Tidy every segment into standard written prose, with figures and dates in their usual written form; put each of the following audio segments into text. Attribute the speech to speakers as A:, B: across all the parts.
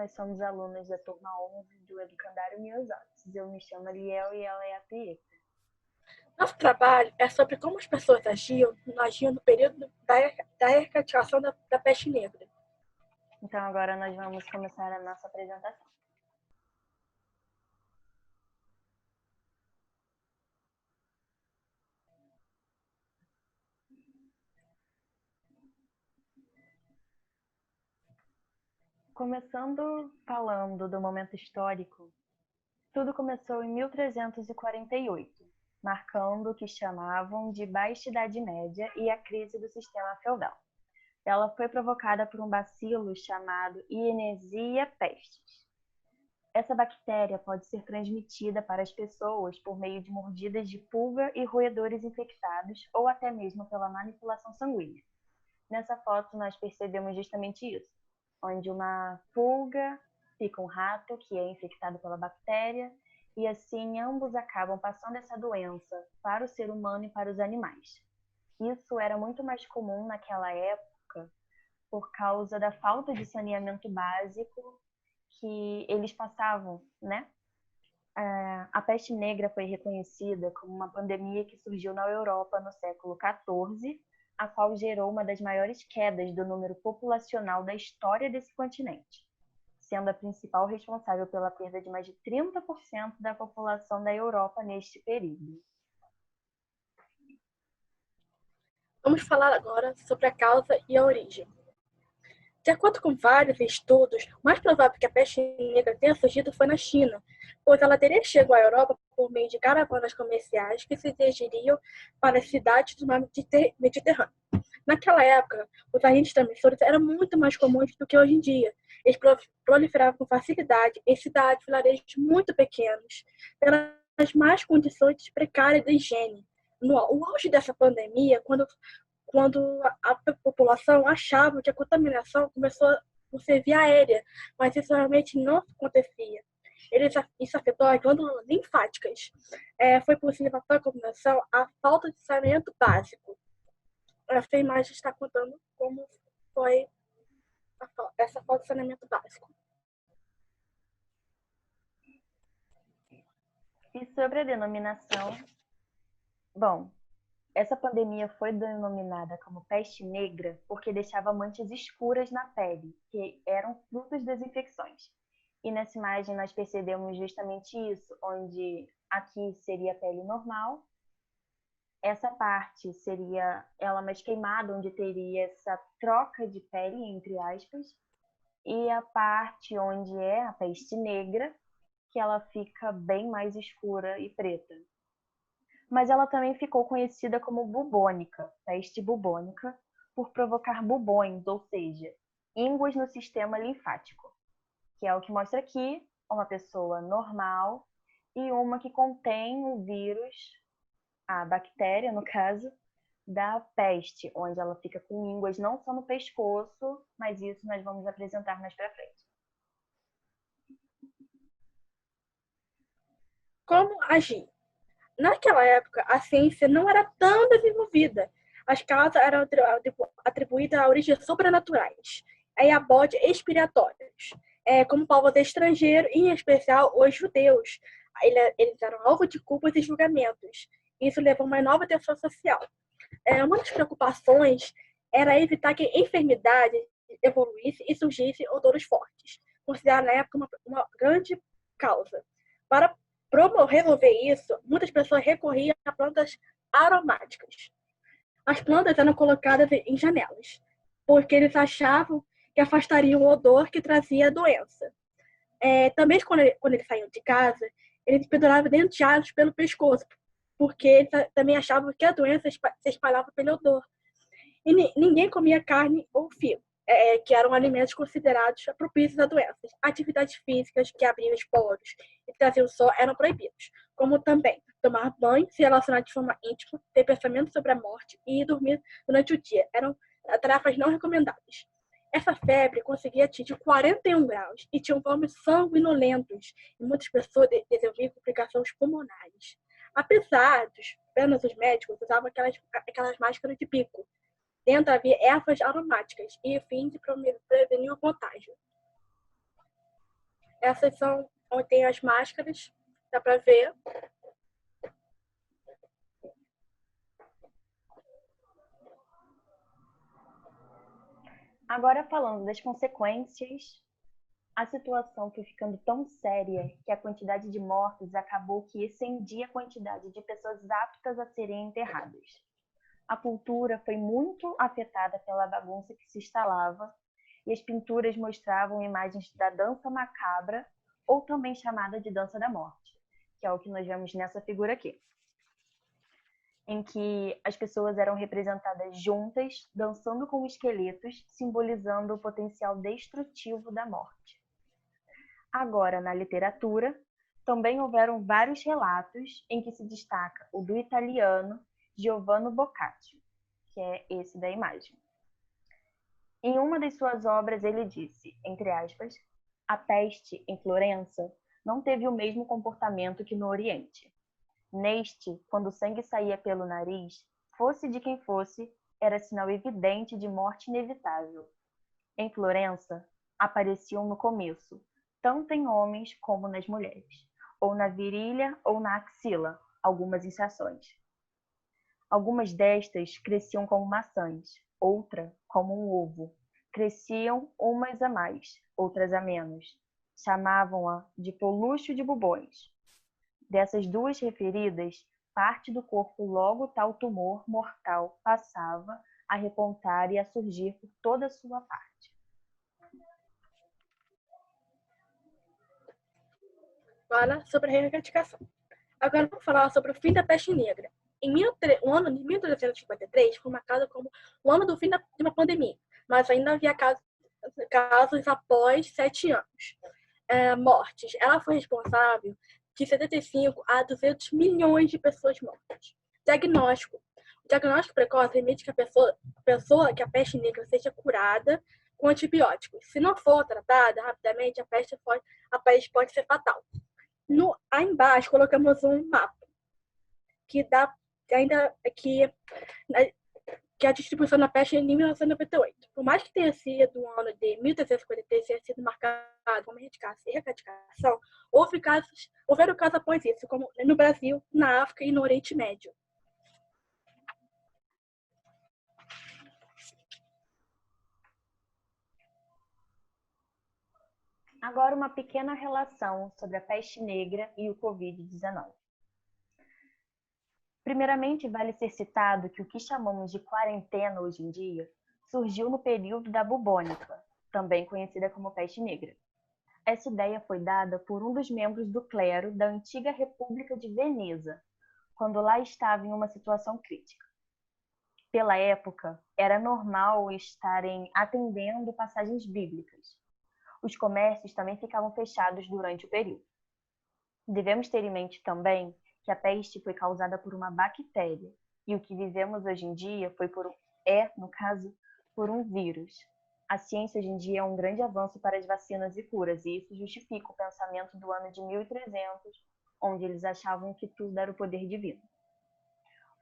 A: nós somos alunos da turma 11 do Educandário Miosotis. Eu me chamo Liel e ela é a Pietra.
B: Nosso trabalho é sobre como as pessoas agiam no período da erradicação da peste negra.
A: Então agora nós vamos começar a nossa apresentação. Começando falando do momento histórico, tudo começou em 1348, marcando o que chamavam de Baixa Idade Média e a crise do sistema feudal. Ela foi provocada por um bacilo chamado Yersinia pestis. Essa bactéria pode ser transmitida para as pessoas por meio de mordidas de pulga e roedores infectados ou até mesmo pela manipulação sanguínea. Nessa foto nós percebemos justamente isso, onde uma pulga pica um rato que é infectado pela bactéria e assim ambos acabam passando essa doença para o ser humano e para os animais. Isso era muito mais comum naquela época por causa da falta de saneamento básico que eles passavam, né? A peste negra foi reconhecida como uma pandemia que surgiu na Europa no século XIV, a qual gerou uma das maiores quedas do número populacional da história desse continente, sendo a principal responsável pela perda de mais de 30% da população da Europa neste período.
B: Vamos falar agora sobre a causa e a origem. De acordo com vários estudos, o mais provável que a peste negra tenha surgido foi na China, pois ela teria chegado à Europa por meio de caravanas comerciais que se dirigiam para as cidades do mar Mediterrâneo. Naquela época, os agentes transmissores eram muito mais comuns do que hoje em dia. Eles proliferavam com facilidade em cidades e vilarejos muito pequenos, pelas más condições precárias de higiene. No auge dessa pandemia, quando a população achava que a contaminação começou por ser via aérea, mas isso realmente não acontecia. Isso afetou as glândulas linfáticas. Foi possível a contaminação à falta de saneamento básico. Essa imagem está contando como foi essa falta de saneamento básico.
A: E sobre a denominação, bom, essa pandemia foi denominada como peste negra porque deixava manchas escuras na pele, que eram frutos das infecções. E nessa imagem nós percebemos justamente isso, onde aqui seria a pele normal, essa parte seria ela mais queimada, onde teria essa troca de pele, entre aspas, e a parte onde é a peste negra, que ela fica bem mais escura e preta. Mas ela também ficou conhecida como bubônica, peste bubônica, por provocar bubões, ou seja, ínguas no sistema linfático, que é o que mostra aqui uma pessoa normal e uma que contém o vírus, a bactéria, no caso, da peste, onde ela fica com ínguas não só no pescoço, mas isso nós vamos apresentar mais para frente.
B: Como agir? Naquela época, a ciência não era tão desenvolvida. As causas eram atribuídas a origens sobrenaturais e a bodes expiratórios, como povos estrangeiros, em especial os judeus. Eles eram alvo de culpas e julgamentos. Isso levou a uma nova tensão social. Uma das preocupações era evitar que a enfermidade evoluísse e surgissem odores fortes, considerada na época uma grande causa. Para resolver isso, muitas pessoas recorriam a plantas aromáticas. As plantas eram colocadas em janelas, porque eles achavam que afastariam o odor que trazia a doença. Também, quando eles saíam de casa, eles penduravam denteados pelo pescoço, porque eles também achavam que a doença se espalhava pelo odor. E ninguém comia carne ou fio, que eram alimentos considerados propícios a doenças. Atividades físicas que abriam os poros e traziam sol eram proibidos, como também tomar banho, se relacionar de forma íntima, ter pensamentos sobre a morte e dormir durante o dia. Eram tarefas não recomendadas. Essa febre conseguia atingir 41 graus e tinham vômitos sanguinolentos, e muitas pessoas desenvolviam complicações pulmonares. Apesar dos apenas os médicos usavam aquelas máscaras de bico. Dentro havia ervas aromáticas e o fim de prevenir o contágio. Essas são onde tem as máscaras, dá para ver.
A: Agora falando das consequências, a situação foi ficando tão séria que a quantidade de mortos acabou que excedia a quantidade de pessoas aptas a serem enterradas. A cultura foi muito afetada pela bagunça que se instalava e as pinturas mostravam imagens da dança macabra, ou também chamada de dança da morte, que é o que nós vemos nessa figura aqui, em que as pessoas eram representadas juntas, dançando com esqueletos, simbolizando o potencial destrutivo da morte. Agora, na literatura, também houveram vários relatos em que se destaca o do italiano Giovanni Boccaccio, que é esse da imagem. Em uma das suas obras, ele disse, entre aspas, a peste em Florença não teve o mesmo comportamento que no Oriente. Neste, quando o sangue saía pelo nariz, fosse de quem fosse, era sinal evidente de morte inevitável. Em Florença, apareciam no começo, tanto em homens como nas mulheres, ou na virilha ou na axila, algumas inchações. Algumas destas cresciam como maçãs, outra como um ovo. Cresciam umas a mais, outras a menos. Chamavam-a de polucho de bubões. Dessas duas referidas, parte do corpo logo tal tumor mortal passava a repontar e a surgir por toda a sua parte.
B: Agora, sobre a erradicação. Agora vamos falar sobre o fim da peste negra. O ano de 1353 foi marcado como o ano do fim de uma pandemia, mas ainda havia casos após 7 anos. Mortes. Ela foi responsável de 75 a 200 milhões de pessoas mortas. Diagnóstico. O diagnóstico precoce permite que que a peste negra seja curada com antibióticos. Se não for tratada rapidamente, a peste pode ser fatal. Aí embaixo colocamos um mapa que dá ainda que a distribuição da peste em 1998. Por mais que tenha sido o ano de 1353 tenha sido marcado como erradicação, houveram casos após isso, como no Brasil, na África e no Oriente Médio.
A: Agora uma pequena relação sobre a peste negra e o Covid-19. Primeiramente, vale ser citado que o que chamamos de quarentena hoje em dia surgiu no período da bubônica, também conhecida como peste negra. Essa ideia foi dada por um dos membros do clero da antiga República de Veneza, quando lá estava em uma situação crítica. Pela época, era normal estarem atendendo passagens bíblicas. Os comércios também ficavam fechados durante o período. Devemos ter em mente também que a peste foi causada por uma bactéria e o que vivemos hoje em dia no caso, por um vírus. A ciência hoje em dia é um grande avanço para as vacinas e curas, e isso justifica o pensamento do ano de 1300, onde eles achavam que tudo era o poder divino.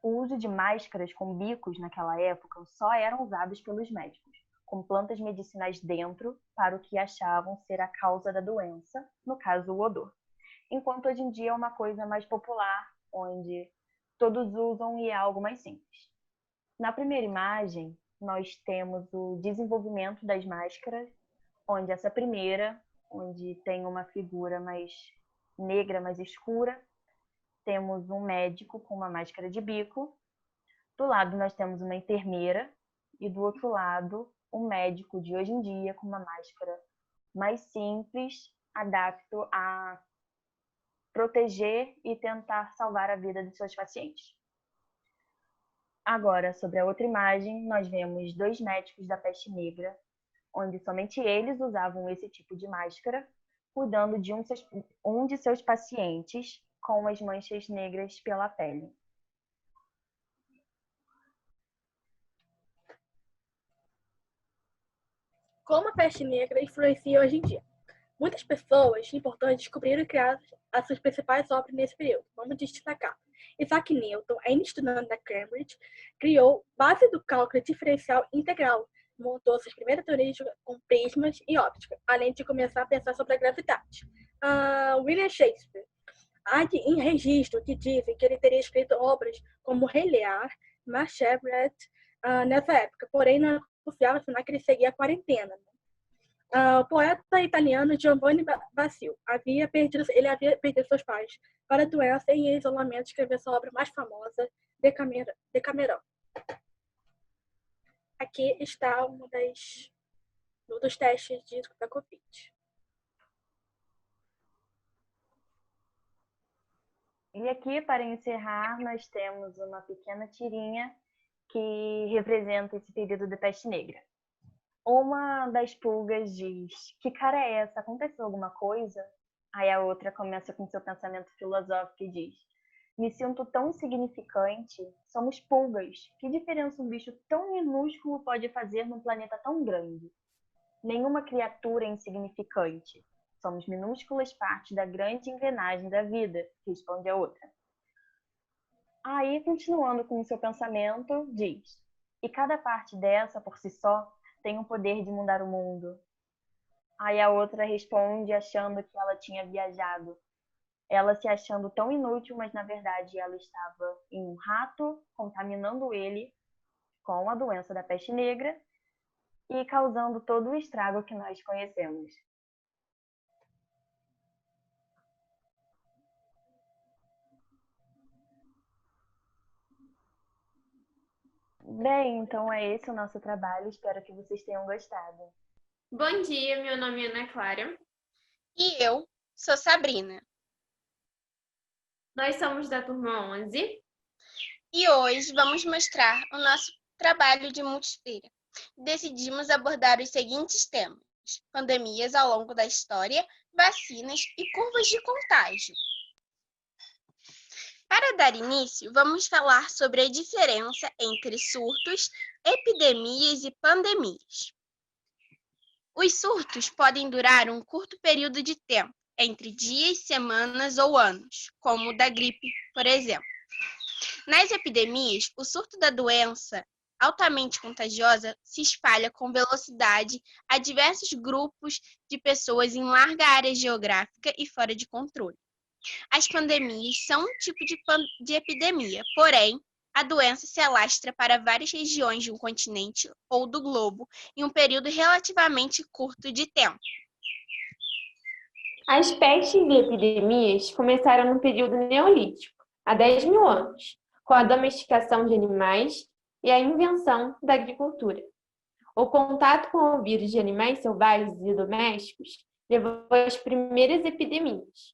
A: O uso de máscaras com bicos naquela época só eram usados pelos médicos, com plantas medicinais dentro para o que achavam ser a causa da doença, no caso o odor. Enquanto hoje em dia é uma coisa mais popular, onde todos usam e é algo mais simples. Na primeira imagem, nós temos o desenvolvimento das máscaras, onde essa primeira, onde tem uma figura mais negra, mais escura, temos um médico com uma máscara de bico. Do lado nós temos uma enfermeira e do outro lado um médico de hoje em dia com uma máscara mais simples, adapto a proteger e tentar salvar a vida de seus pacientes. Agora, sobre a outra imagem, nós vemos 2 médicos da peste negra, onde somente eles usavam esse tipo de máscara, cuidando de um de seus pacientes com as manchas negras pela pele.
B: Como a peste negra influencia hoje em dia? Muitas pessoas importantes descobriram e criaram as suas principais obras nesse período. Vamos destacar. Isaac Newton, ainda estudante da Cambridge, criou base do cálculo diferencial integral, montou suas primeiras teorias com prismas e óptica, além de começar a pensar sobre a gravidade. William Shakespeare. Há em registro que dizem que ele teria escrito obras como Rei Lear, Macbeth, nessa época, porém não é confiável afirmar que ele seguia a quarentena. O poeta italiano Giovanni Basile havia perdido seus pais para a doença e em isolamento escreveu sua obra mais famosa, Decameron. Aqui está um dos testes da Covid.
A: E aqui, para encerrar, nós temos uma pequena tirinha que representa esse período da peste negra. Uma das pulgas diz: que cara é essa? Aconteceu alguma coisa? Aí a outra começa com seu pensamento filosófico e diz: me sinto tão insignificante. Somos pulgas. Que diferença um bicho tão minúsculo pode fazer num planeta tão grande? Nenhuma criatura é insignificante. Somos minúsculas partes da grande engrenagem da vida, responde a outra. Aí, continuando com o seu pensamento, diz: e cada parte dessa, por si só, tem o poder de mudar o mundo. Aí a outra responde achando que ela tinha viajado. Ela se achando tão inútil, mas na verdade ela estava em um rato, contaminando ele com a doença da peste negra e causando todo o estrago que nós conhecemos. Bem, então é esse o nosso trabalho. Espero que vocês tenham gostado.
C: Bom dia, meu nome é Ana Clara.
D: E eu sou Sabrina.
C: Nós somos da turma 11.
D: E hoje vamos mostrar o nosso trabalho de multifeira. Decidimos abordar os seguintes temas: pandemias ao longo da história, vacinas e curvas de contágio. Para dar início, vamos falar sobre a diferença entre surtos, epidemias e pandemias. Os surtos podem durar um curto período de tempo, entre dias, semanas ou anos, como o da gripe, por exemplo. Nas epidemias, o surto da doença altamente contagiosa se espalha com velocidade a diversos grupos de pessoas em larga área geográfica e fora de controle. As pandemias são um tipo de epidemia, porém, a doença se alastra para várias regiões de um continente ou do globo em um período relativamente curto de tempo.
E: As pestes e epidemias começaram no período neolítico, há 10 mil anos, com a domesticação de animais e a invenção da agricultura. O contato com o vírus de animais selvagens e domésticos levou às primeiras epidemias.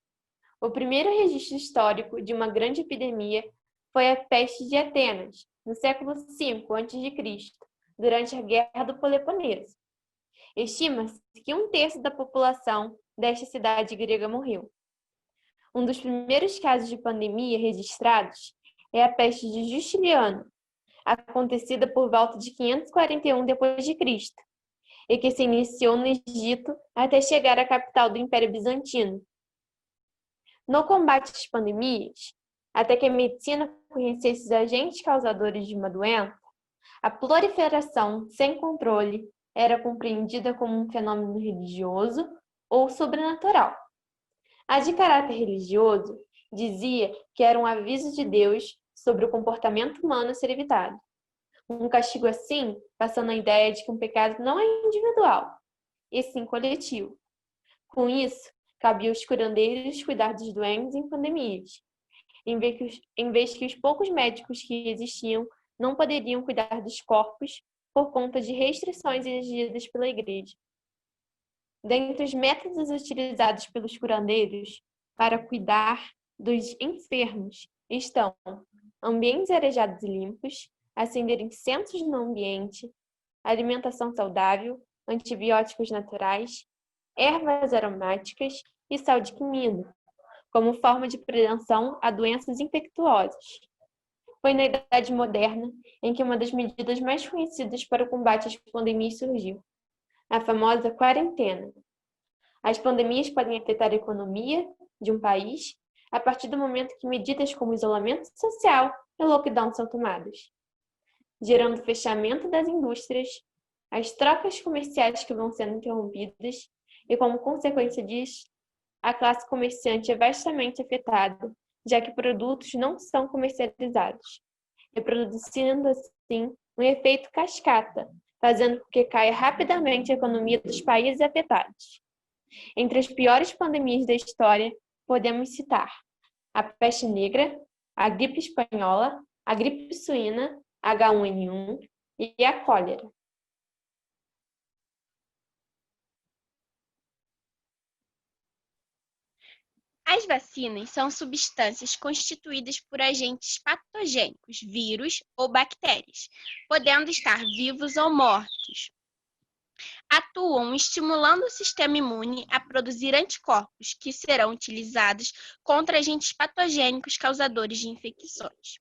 E: O primeiro registro histórico de uma grande epidemia foi a peste de Atenas, no século V a.C., durante a Guerra do Peloponeso. Estima-se que 1/3 da população desta cidade grega morreu. Um dos primeiros casos de pandemia registrados é a peste de Justiniano, acontecida por volta de 541 d.C., e que se iniciou no Egito até chegar à capital do Império Bizantino. No combate às pandemias, até que a medicina conhecesse os agentes causadores de uma doença, a proliferação sem controle era compreendida como um fenômeno religioso ou sobrenatural. A de caráter religioso dizia que era um aviso de Deus sobre o comportamento humano a ser evitado. Um castigo assim, passando a ideia de que um pecado não é individual, e sim coletivo. Com isso, cabia aos curandeiros cuidar dos doentes em pandemias, em vez que os poucos médicos que existiam não poderiam cuidar dos corpos por conta de restrições exigidas pela Igreja. Dentre os métodos utilizados pelos curandeiros para cuidar dos enfermos estão ambientes arejados e limpos, acender incensos no ambiente, alimentação saudável, antibióticos naturais, ervas aromáticas e sal de quinino, como forma de prevenção a doenças infecciosas. Foi na Idade Moderna em que uma das medidas mais conhecidas para o combate às pandemias surgiu, a famosa quarentena. As pandemias podem afetar a economia de um país a partir do momento que medidas como isolamento social e lockdown são tomadas, gerando fechamento das indústrias, as trocas comerciais que vão sendo interrompidas e, como consequência disso, a classe comerciante é vastamente afetada, já que produtos não são comercializados, reproduzindo assim um efeito cascata, fazendo com que caia rapidamente a economia dos países afetados. Entre as piores pandemias da história, podemos citar a peste negra, a gripe espanhola, a gripe suína, H1N1 e a cólera.
D: As vacinas são substâncias constituídas por agentes patogênicos, vírus ou bactérias, podendo estar vivos ou mortos. Atuam estimulando o sistema imune a produzir anticorpos, que serão utilizados contra agentes patogênicos causadores de infecções.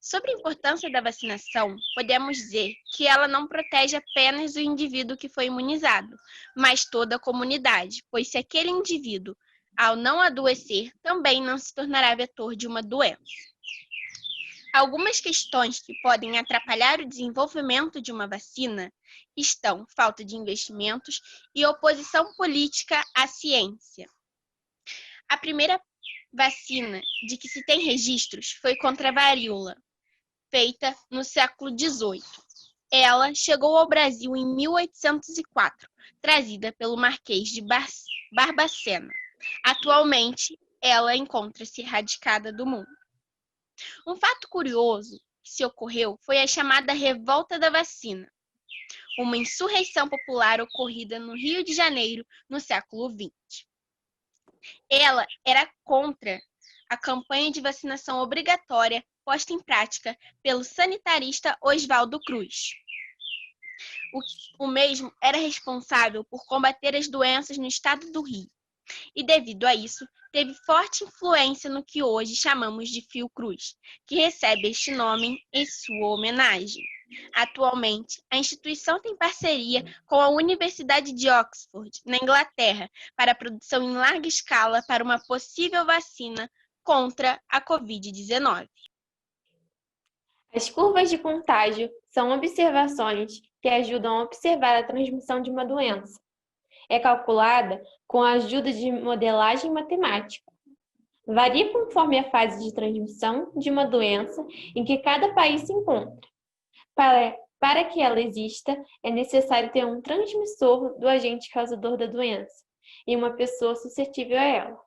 D: Sobre a importância da vacinação, podemos dizer que ela não protege apenas o indivíduo que foi imunizado, mas toda a comunidade, pois se aquele indivíduo, ao não adoecer, também não se tornará vetor de uma doença. Algumas questões que podem atrapalhar o desenvolvimento de uma vacina estão falta de investimentos e oposição política à ciência. A primeira vacina de que se tem registros foi contra a varíola, feita no século XVIII. Ela chegou ao Brasil em 1804, trazida pelo Marquês de Barbacena. Atualmente, ela encontra-se erradicada do mundo. Um fato curioso que se ocorreu foi a chamada Revolta da Vacina, uma insurreição popular ocorrida no Rio de Janeiro no século XX. Ela era contra a campanha de vacinação obrigatória posta em prática pelo sanitarista Oswaldo Cruz. O mesmo era responsável por combater as doenças no estado do Rio. E, devido a isso, teve forte influência no que hoje chamamos de Fiocruz, que recebe este nome em sua homenagem. Atualmente, a instituição tem parceria com a Universidade de Oxford, na Inglaterra, para a produção em larga escala para uma possível vacina contra a Covid-19.
E: As curvas de contágio são observações que ajudam a observar a transmissão de uma doença. É calculada com a ajuda de modelagem matemática. Varia conforme a fase de transmissão de uma doença em que cada país se encontra. Para que ela exista, é necessário ter um transmissor do agente causador da doença e uma pessoa suscetível a ela.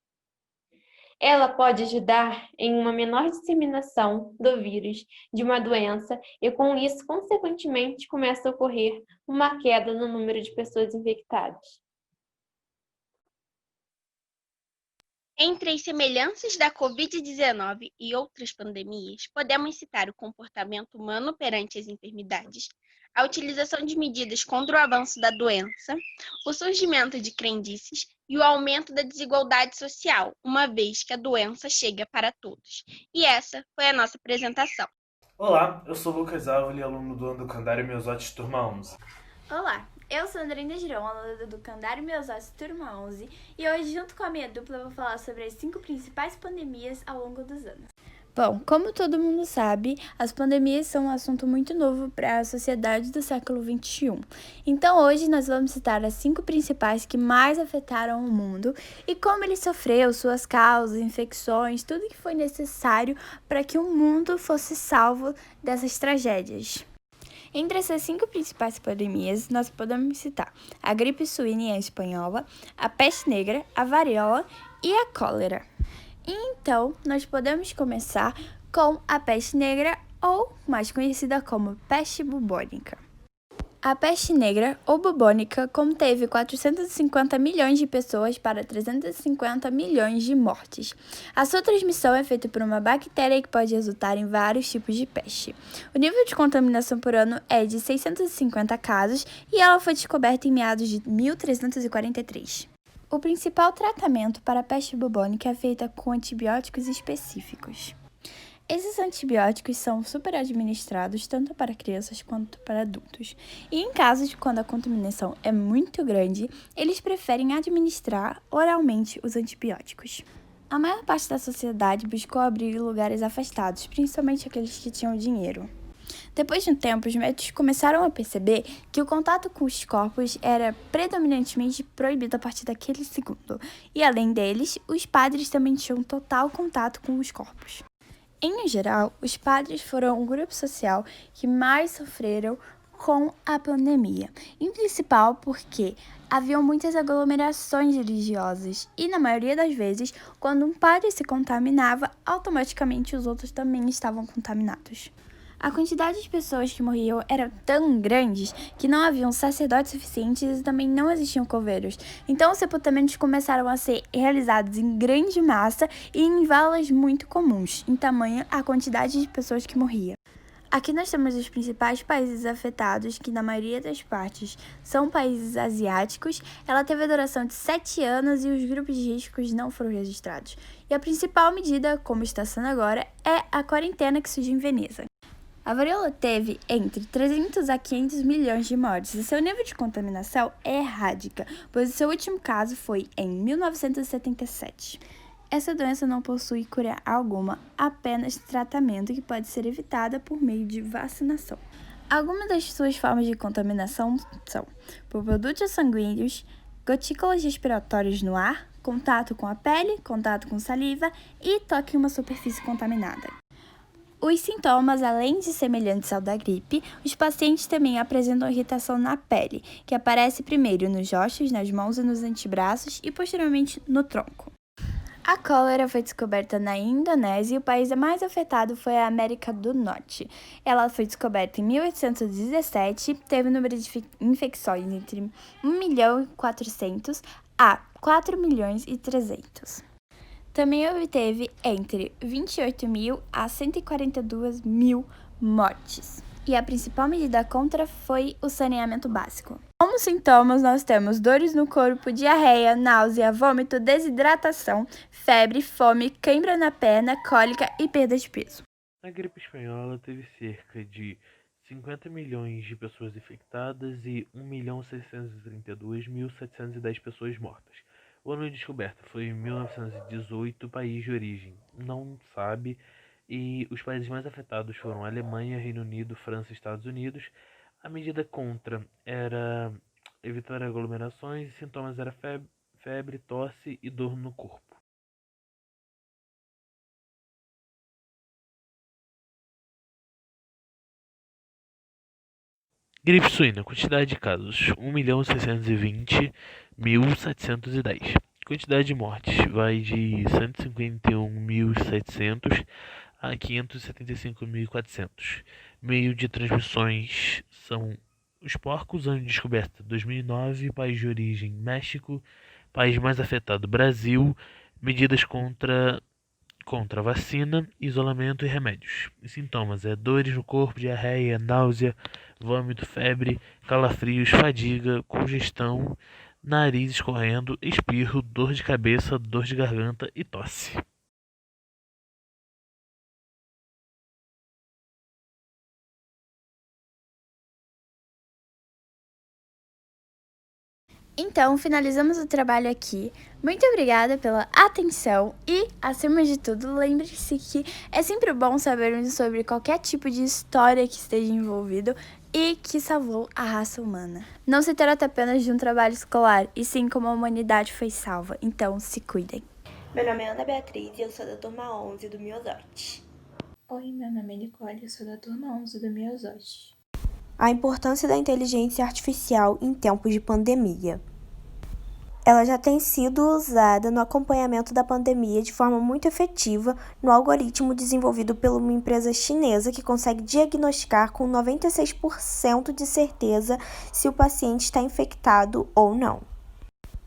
E: Ela pode ajudar em uma menor disseminação do vírus de uma doença e, com isso, consequentemente, começa a ocorrer uma queda no número de pessoas infectadas.
D: Entre as semelhanças da Covid-19 e outras pandemias, podemos citar o comportamento humano perante as enfermidades, a utilização de medidas contra o avanço da doença, o surgimento de crendices e o aumento da desigualdade social, uma vez que a doença chega para todos. E essa foi a nossa apresentação.
F: Olá, eu sou Lucas Ávila, aluno do Educandário Miosotis Turma 11.
G: Olá, eu sou Andrina Girão, aluna do Educandário Miosotis Turma 11, e hoje, junto com a minha dupla, eu vou falar sobre as 5 principais pandemias ao longo dos anos. Bom, como todo mundo sabe, as pandemias são um assunto muito novo para a sociedade do século XXI. Então, hoje nós vamos citar as 5 principais que mais afetaram o mundo e como ele sofreu, suas causas, infecções, tudo que foi necessário para que o mundo fosse salvo dessas tragédias. Entre essas 5 principais pandemias, nós podemos citar a gripe suína e a espanhola, a peste negra, a varíola e a cólera. Então, nós podemos começar com a peste negra, ou mais conhecida como peste bubônica. A peste negra, ou bubônica, conteve 450 milhões de pessoas para 350 milhões de mortes. A sua transmissão é feita por uma bactéria que pode resultar em vários tipos de peste. O nível de contaminação por ano é de 650 casos e ela foi descoberta em meados de 1343. O principal tratamento para a peste bubônica é feito com antibióticos específicos. Esses antibióticos são superadministrados tanto para crianças quanto para adultos. E em casos de quando a contaminação é muito grande, eles preferem administrar oralmente os antibióticos. A maior parte da sociedade buscou abrir lugares afastados, principalmente aqueles que tinham dinheiro. Depois de um tempo, os médicos começaram a perceber que o contato com os corpos era predominantemente proibido a partir daquele segundo. E além deles, os padres também tinham total contato com os corpos. Em geral, os padres foram o grupo social que mais sofreram com a pandemia, em principal porque haviam muitas aglomerações religiosas e, na maioria das vezes, quando um padre se contaminava, automaticamente os outros também estavam contaminados. A quantidade de pessoas que morriam era tão grande que não haviam sacerdotes suficientes e também não existiam coveiros. Então, os sepultamentos começaram a ser realizados em grande massa e em valas muito comuns, em tamanho a quantidade de pessoas que morria. Aqui nós temos os principais países afetados, que na maioria das partes são países asiáticos. Ela teve a duração de 7 anos e os grupos de riscos não foram registrados. E a principal medida, como está sendo agora, é a quarentena que surgiu em Veneza. A varíola teve entre 300 a 500 milhões de mortes e seu nível de contaminação é errática, pois o seu último caso foi em 1977. Essa doença não possui cura alguma, apenas tratamento que pode ser evitada por meio de vacinação. Algumas das suas formas de contaminação são por produtos sanguíneos, gotículas respiratórias no ar, contato com a pele, contato com saliva e toque em uma superfície contaminada. Os sintomas, além de semelhantes ao da gripe, os pacientes também apresentam irritação na pele, que aparece primeiro nos ossos, nas mãos e nos antebraços e posteriormente no tronco. A cólera foi descoberta na Indonésia e o país mais afetado foi a América do Norte. Ela foi descoberta em 1817, teve um número de infecções entre 1.400.000 a 4.300.000. Também obteve entre 28.000 a 142.000 mortes. E a principal medida contra foi o saneamento básico. Como sintomas, nós temos dores no corpo, diarreia, náusea, vômito, desidratação, febre, fome, cãibra na perna, cólica e perda de peso.
F: A gripe espanhola teve cerca de 50 milhões de pessoas infectadas e 1.632.710 pessoas mortas. O ano de descoberta foi em 1918, país de origem não sabe, e os países mais afetados foram Alemanha, Reino Unido, França e Estados Unidos. A medida contra era evitar aglomerações e sintomas eram febre, tosse e dor no corpo. Gripe suína, quantidade de casos, 1.620.710. Quantidade de mortes vai de 151.700 a 575.400. Meio de transmissões são os porcos, ano de descoberta 2009, país de origem México, país mais afetado Brasil, medidas contra vacina, isolamento e remédios. Os sintomas dores no corpo, diarreia, náusea, vômito, febre, calafrios, fadiga, congestão, nariz escorrendo, espirro, dor de cabeça, dor de garganta e tosse.
G: Então, finalizamos o trabalho aqui. Muito obrigada pela atenção e, acima de tudo, lembre-se que é sempre bom sabermos sobre qualquer tipo de história que esteja envolvido e que salvou a raça humana. Não se trata apenas de um trabalho escolar, e sim como a humanidade foi salva. Então, se cuidem.
H: Meu nome é Ana Beatriz e eu sou da turma 11 do Miosote.
I: Oi, meu nome é Nicole, eu sou da turma 11 do Miosote.
H: A importância da inteligência artificial em tempos de pandemia. Ela já tem sido usada no acompanhamento da pandemia de forma muito efetiva no algoritmo desenvolvido por uma empresa chinesa que consegue diagnosticar com 96% de certeza se o paciente está infectado ou não,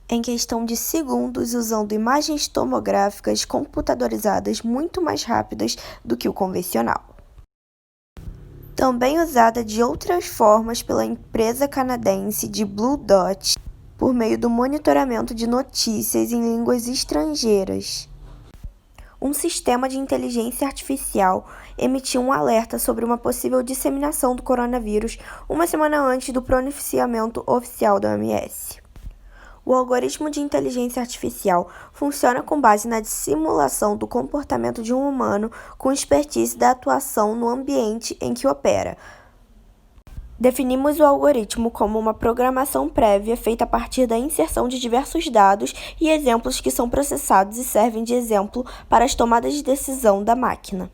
H: em questão de segundos, usando imagens tomográficas computadorizadas muito mais rápidas do que o convencional. Também usada de outras formas pela empresa canadense de Blue Dot, por meio do monitoramento de notícias em línguas estrangeiras. Um sistema de inteligência artificial emitiu um alerta sobre uma possível disseminação do coronavírus uma semana antes do pronunciamento oficial da OMS. O algoritmo de inteligência artificial funciona com base na simulação do comportamento de um humano com expertise da atuação no ambiente em que opera, Definimos o algoritmo como uma programação prévia feita a partir da inserção de diversos dados e exemplos que são processados e servem de exemplo para as tomadas de decisão da máquina.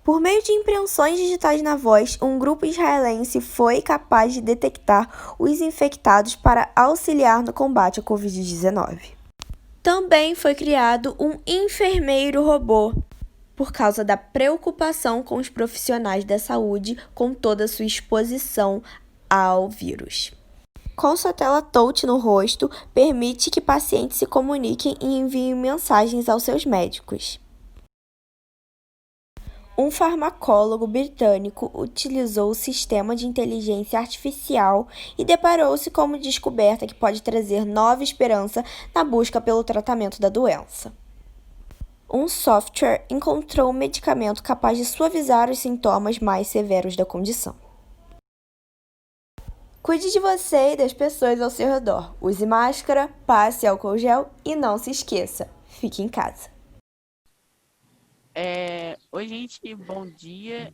H: Por meio de impressões digitais na voz, um grupo israelense foi capaz de detectar os infectados para auxiliar no combate à Covid-19. Também foi criado um enfermeiro robô, por causa da preocupação com os profissionais da saúde com toda a sua exposição ao vírus. Com sua tela touch no rosto, permite que pacientes se comuniquem e enviem mensagens aos seus médicos. Um farmacólogo britânico utilizou o sistema de inteligência artificial e deparou-se com uma descoberta que pode trazer nova esperança na busca pelo tratamento da doença. Um software encontrou um medicamento capaz de suavizar os sintomas mais severos da condição. Cuide de você e das pessoas ao seu redor. Use máscara, passe álcool gel e não se esqueça, fique em casa.
J: Oi, gente, bom dia.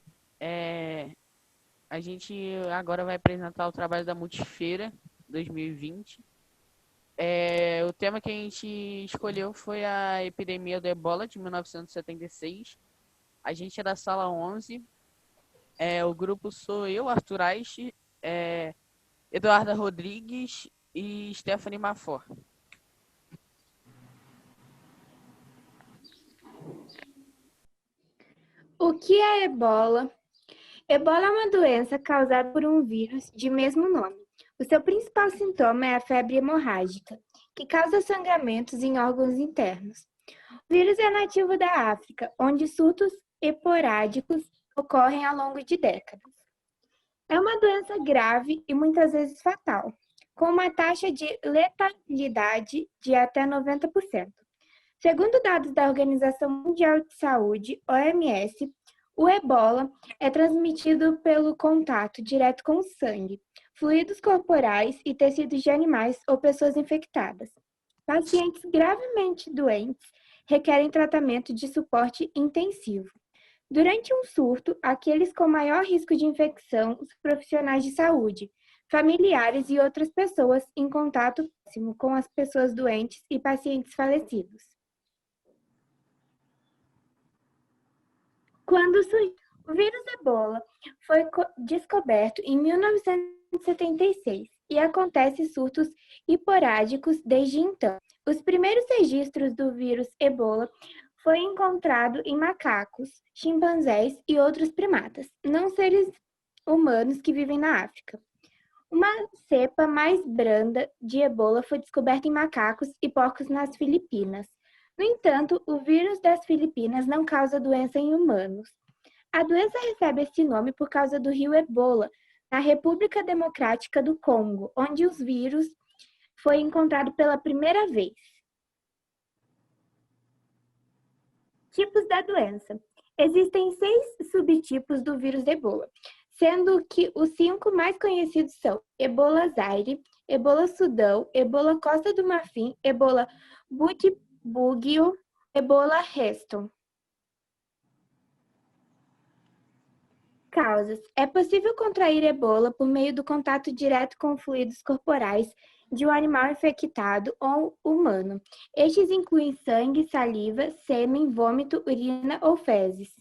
J: A gente agora vai apresentar o trabalho da Multifeira 2020. O tema que a gente escolheu foi a epidemia do Ebola de 1976. A gente é da sala 11. O grupo sou eu, Arthur Aich, Eduarda Rodrigues e Stephanie Mafor.
G: O que é Ebola? Ebola é uma doença causada por um vírus de mesmo nome. O seu principal sintoma é a febre hemorrágica, que causa sangramentos em órgãos internos. O vírus é nativo da África, onde surtos esporádicos ocorrem ao longo de décadas. É uma doença grave e muitas vezes fatal, com uma taxa de letalidade de até 90%. Segundo dados da Organização Mundial de Saúde, OMS, o Ebola é transmitido pelo contato direto com o sangue, fluidos corporais e tecidos de animais ou pessoas infectadas. Pacientes gravemente doentes requerem tratamento de suporte intensivo. Durante um surto, aqueles com maior risco de infecção, os profissionais de saúde, familiares e outras pessoas em contato próximo com as pessoas doentes e pacientes falecidos. Quando surgiu o vírus Ebola, foi descoberto em 1976 e acontece surtos esporádicos desde então. Os primeiros registros do vírus Ebola foi encontrado em macacos, chimpanzés e outros primatas, não seres humanos que vivem na África. Uma cepa mais branda de Ebola foi descoberta em macacos e porcos nas Filipinas. No entanto, o vírus das Filipinas não causa doença em humanos. A doença recebe esse nome por causa do rio Ebola, na República Democrática do Congo, onde os vírus foi encontrado pela primeira vez. Tipos da doença. Existem 6 subtipos do vírus Ebola, sendo que os 5 mais conhecidos são Ebola Zaire, Ebola Sudão, Ebola Costa do Marfim, Ebola Bundibugyo, Ebola Reston. Causas. É possível contrair Ebola por meio do contato direto com fluidos corporais de um animal infectado ou humano. Estes incluem sangue, saliva, sêmen, vômito, urina ou fezes.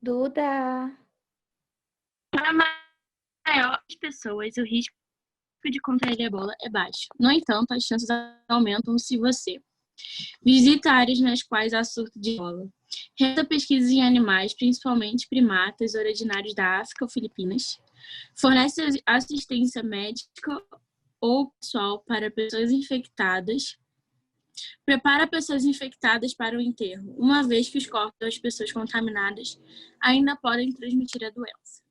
G: Duda.
K: Para maiores pessoas, o risco de contrair Ebola é baixo. No entanto, as chances aumentam se você visita áreas nas quais há surto de Ebola. Realiza pesquisas em animais, principalmente primatas originários da África ou Filipinas. Fornece assistência médica ou pessoal para pessoas infectadas. Prepara pessoas infectadas para o enterro, uma vez que os corpos das pessoas contaminadas ainda podem transmitir a doença.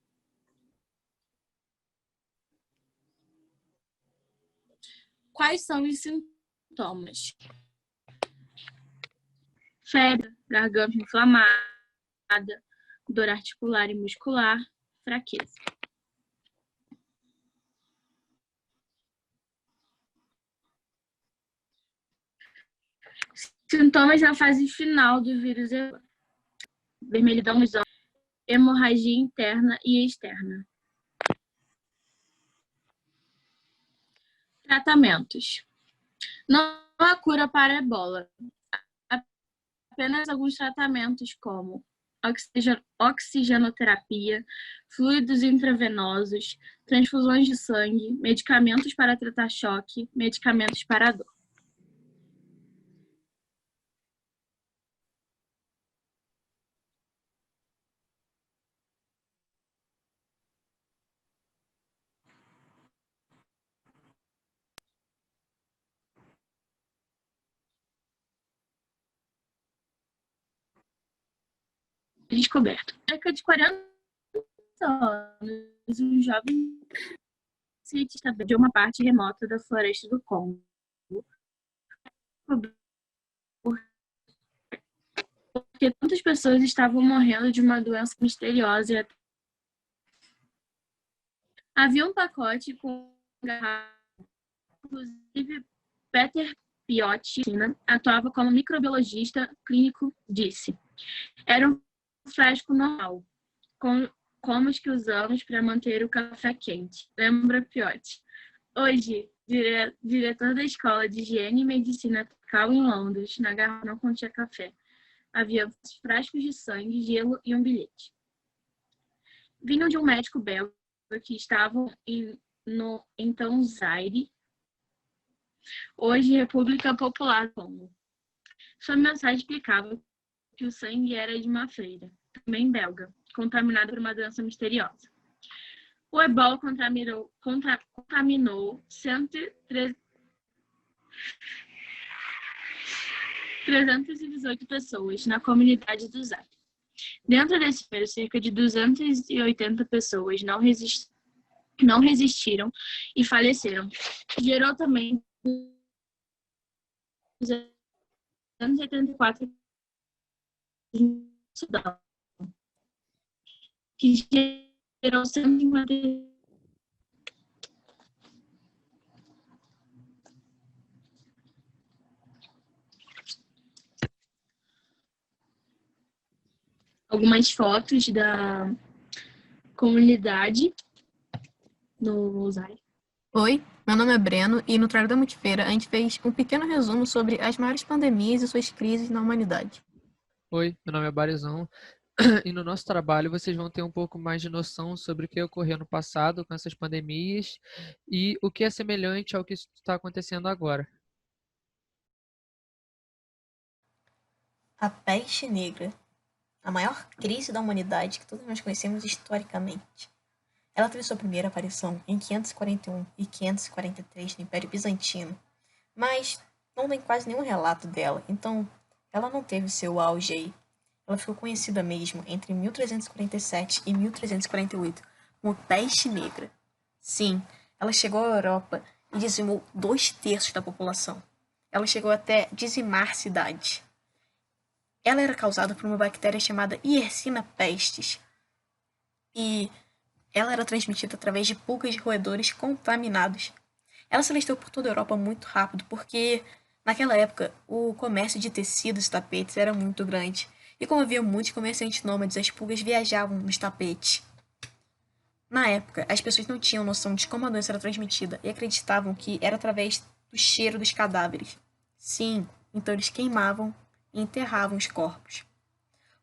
K: Quais são os sintomas? Febre, garganta inflamada, dor articular e muscular, fraqueza. Sintomas na fase final do vírus Ebola. vermelhidão nos olhos, hemorragia interna e externa. Tratamentos. Não há cura para a ebola. Apenas alguns tratamentos como oxigenoterapia, fluidos intravenosos, transfusões de sangue, medicamentos para tratar choque, medicamentos para a dor. Descoberto. Cerca de 40 anos, um jovem cientista de uma parte remota da floresta do Congo porque tantas pessoas estavam morrendo de uma doença misteriosa. Havia um pacote com garrafa, inclusive Peter Piotti atuava como microbiologista clínico, disse. Era um frasco normal, como os que usamos para manter o café quente. Lembra Piotti? Hoje, diretor da Escola de Higiene e Medicina Tropical em Londres, na garrafa não continha café. Havia frascos de sangue, gelo e um bilhete. Vinham de um médico belga que estavam no então Zaire, hoje República Popular do Congo. Sua mensagem explicava que o sangue era de uma freira, também belga, contaminada por uma doença misteriosa. O ebola contaminou 318 pessoas na comunidade do Zaire. Dentro desse número, cerca de 280 pessoas não resistiram e faleceram. Gerou também 284 em Sudão, que gerou 150. Algumas fotos da comunidade no Zaire.
L: Oi, meu nome é Breno e no Trago da Multifeira a gente fez um pequeno resumo sobre as maiores pandemias e suas crises na humanidade.
M: Oi, meu nome é Barizão e no nosso trabalho vocês vão ter um pouco mais de noção sobre o que ocorreu no passado com essas pandemias e o que é semelhante ao que está acontecendo agora.
H: A peste negra, a maior crise da humanidade que todos nós conhecemos historicamente. Ela teve sua primeira aparição em 541 e 543 no Império Bizantino, mas não tem quase nenhum relato dela, então ela não teve seu auge aí. Ela ficou conhecida mesmo entre 1347 e 1348 como peste negra. Sim, ela chegou à Europa e dizimou 2/3 da população. Ela chegou até dizimar cidades. Ela era causada por uma bactéria chamada Yersinia pestis e ela era transmitida através de pulgas de roedores contaminados. Ela se alastrou por toda a Europa muito rápido porque naquela época o comércio de tecidos e tapetes era muito grande. E como havia muitos comerciantes nômades, as pulgas viajavam nos tapetes. Na época, as pessoas não tinham noção de como a doença era transmitida e acreditavam que era através do cheiro dos cadáveres. Sim, então eles queimavam e enterravam os corpos.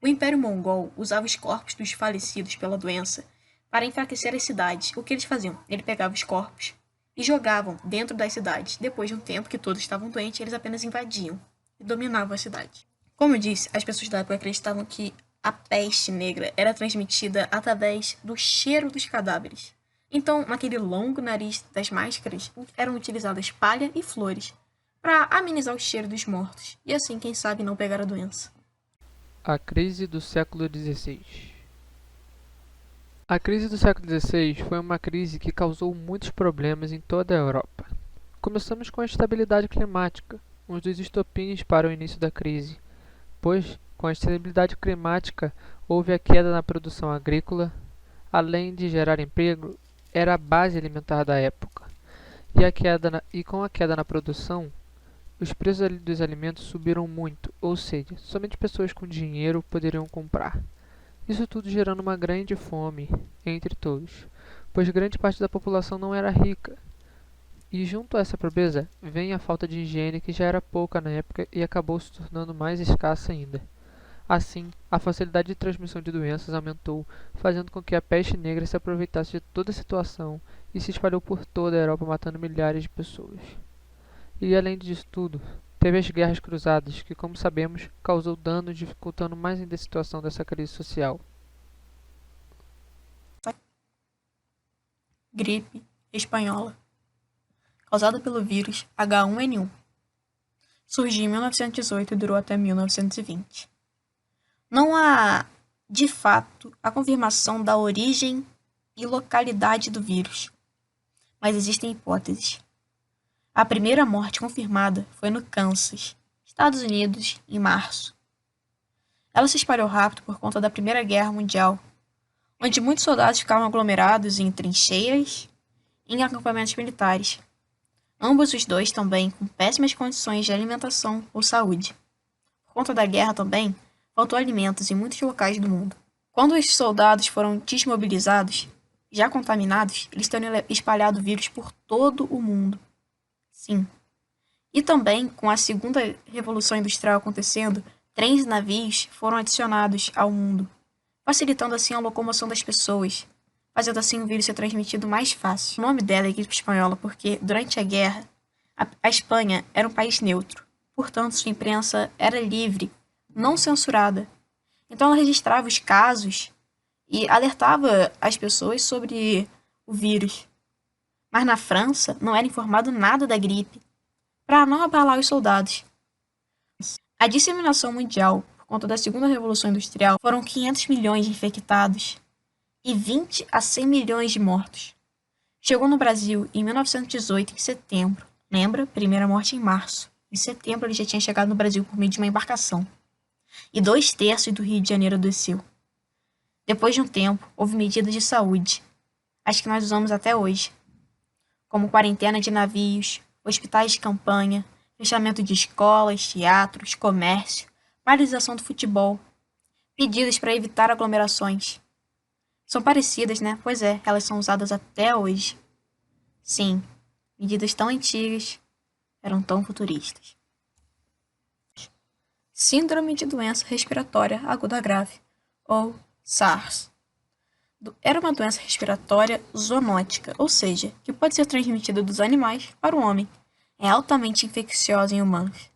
H: O Império Mongol usava os corpos dos falecidos pela doença para enfraquecer as cidades. O que eles faziam? Eles pegavam os corpos e jogavam dentro das cidades. Depois de um tempo que todos estavam doentes, eles apenas invadiam e dominavam a cidade. Como eu disse, as pessoas da época acreditavam que a peste negra era transmitida através do cheiro dos cadáveres. Então, naquele longo nariz das máscaras, eram utilizadas palha e flores para amenizar o cheiro dos mortos e assim, quem sabe, não pegar a doença.
M: A crise do século XVI. A crise do século XVI foi uma crise que causou muitos problemas em toda a Europa. Começamos com a instabilidade climática, um dos estopins para o início da crise, pois, com a instabilidade climática, houve a queda na produção agrícola, além de gerar emprego, era a base alimentar da época. E com a queda na produção, os preços dos alimentos subiram muito, ou seja, somente pessoas com dinheiro poderiam comprar. Isso tudo gerando uma grande fome entre todos, pois grande parte da população não era rica. E junto a essa pobreza vem a falta de higiene que já era pouca na época e acabou se tornando mais escassa ainda. Assim, a facilidade de transmissão de doenças aumentou, fazendo com que a peste negra se aproveitasse de toda a situação e se espalhou por toda a Europa, matando milhares de pessoas. E além disso tudo, teve as guerras cruzadas, que, como sabemos, causou danos, dificultando mais ainda a situação dessa crise social.
L: Gripe espanhola, causada pelo vírus H1N1. Surgiu em 1918 e durou até 1920. Não há, de fato, a confirmação da origem e localidade do vírus, mas existem hipóteses. A primeira morte confirmada foi no Kansas, Estados Unidos, em março. Ela se espalhou rápido por conta da Primeira Guerra Mundial, onde muitos soldados ficavam aglomerados em trincheiras e em acampamentos militares. Ambos os dois também com péssimas condições de alimentação ou saúde. Por conta da guerra também, faltou alimentos em muitos locais do mundo. Quando os soldados foram desmobilizados, já contaminados, eles teriam espalhado o vírus por todo o mundo. Sim. E também, com a segunda revolução industrial acontecendo, trens e navios foram adicionados ao mundo, facilitando assim a locomoção das pessoas, fazendo assim o vírus ser transmitido mais fácil. O nome dela é gripe espanhola porque, durante a guerra, a Espanha era um país neutro, portanto sua imprensa era livre, não censurada. Então ela registrava os casos e alertava as pessoas sobre o vírus. Mas na França não era informado nada da gripe, para não abalar os soldados. A disseminação mundial, por conta da segunda revolução industrial, foram 500 milhões de infectados e 20 a 100 milhões de mortos. Chegou no Brasil em 1918, em setembro. Lembra? Primeira morte em março. Em setembro ele já tinha chegado no Brasil por meio de uma embarcação. E 2/3 do Rio de Janeiro adoeceu. Depois de um tempo, houve medidas de saúde, as que nós usamos até hoje, como quarentena de navios, hospitais de campanha, fechamento de escolas, teatros, comércio, paralisação do futebol, medidas para evitar aglomerações. São parecidas, né? Pois é, elas são usadas até hoje. Sim, medidas tão antigas eram tão futuristas. Síndrome de doença respiratória aguda grave, ou SARS. Era uma doença respiratória zoonótica, ou seja, que pode ser transmitida dos animais para o homem. É altamente infecciosa em humanos.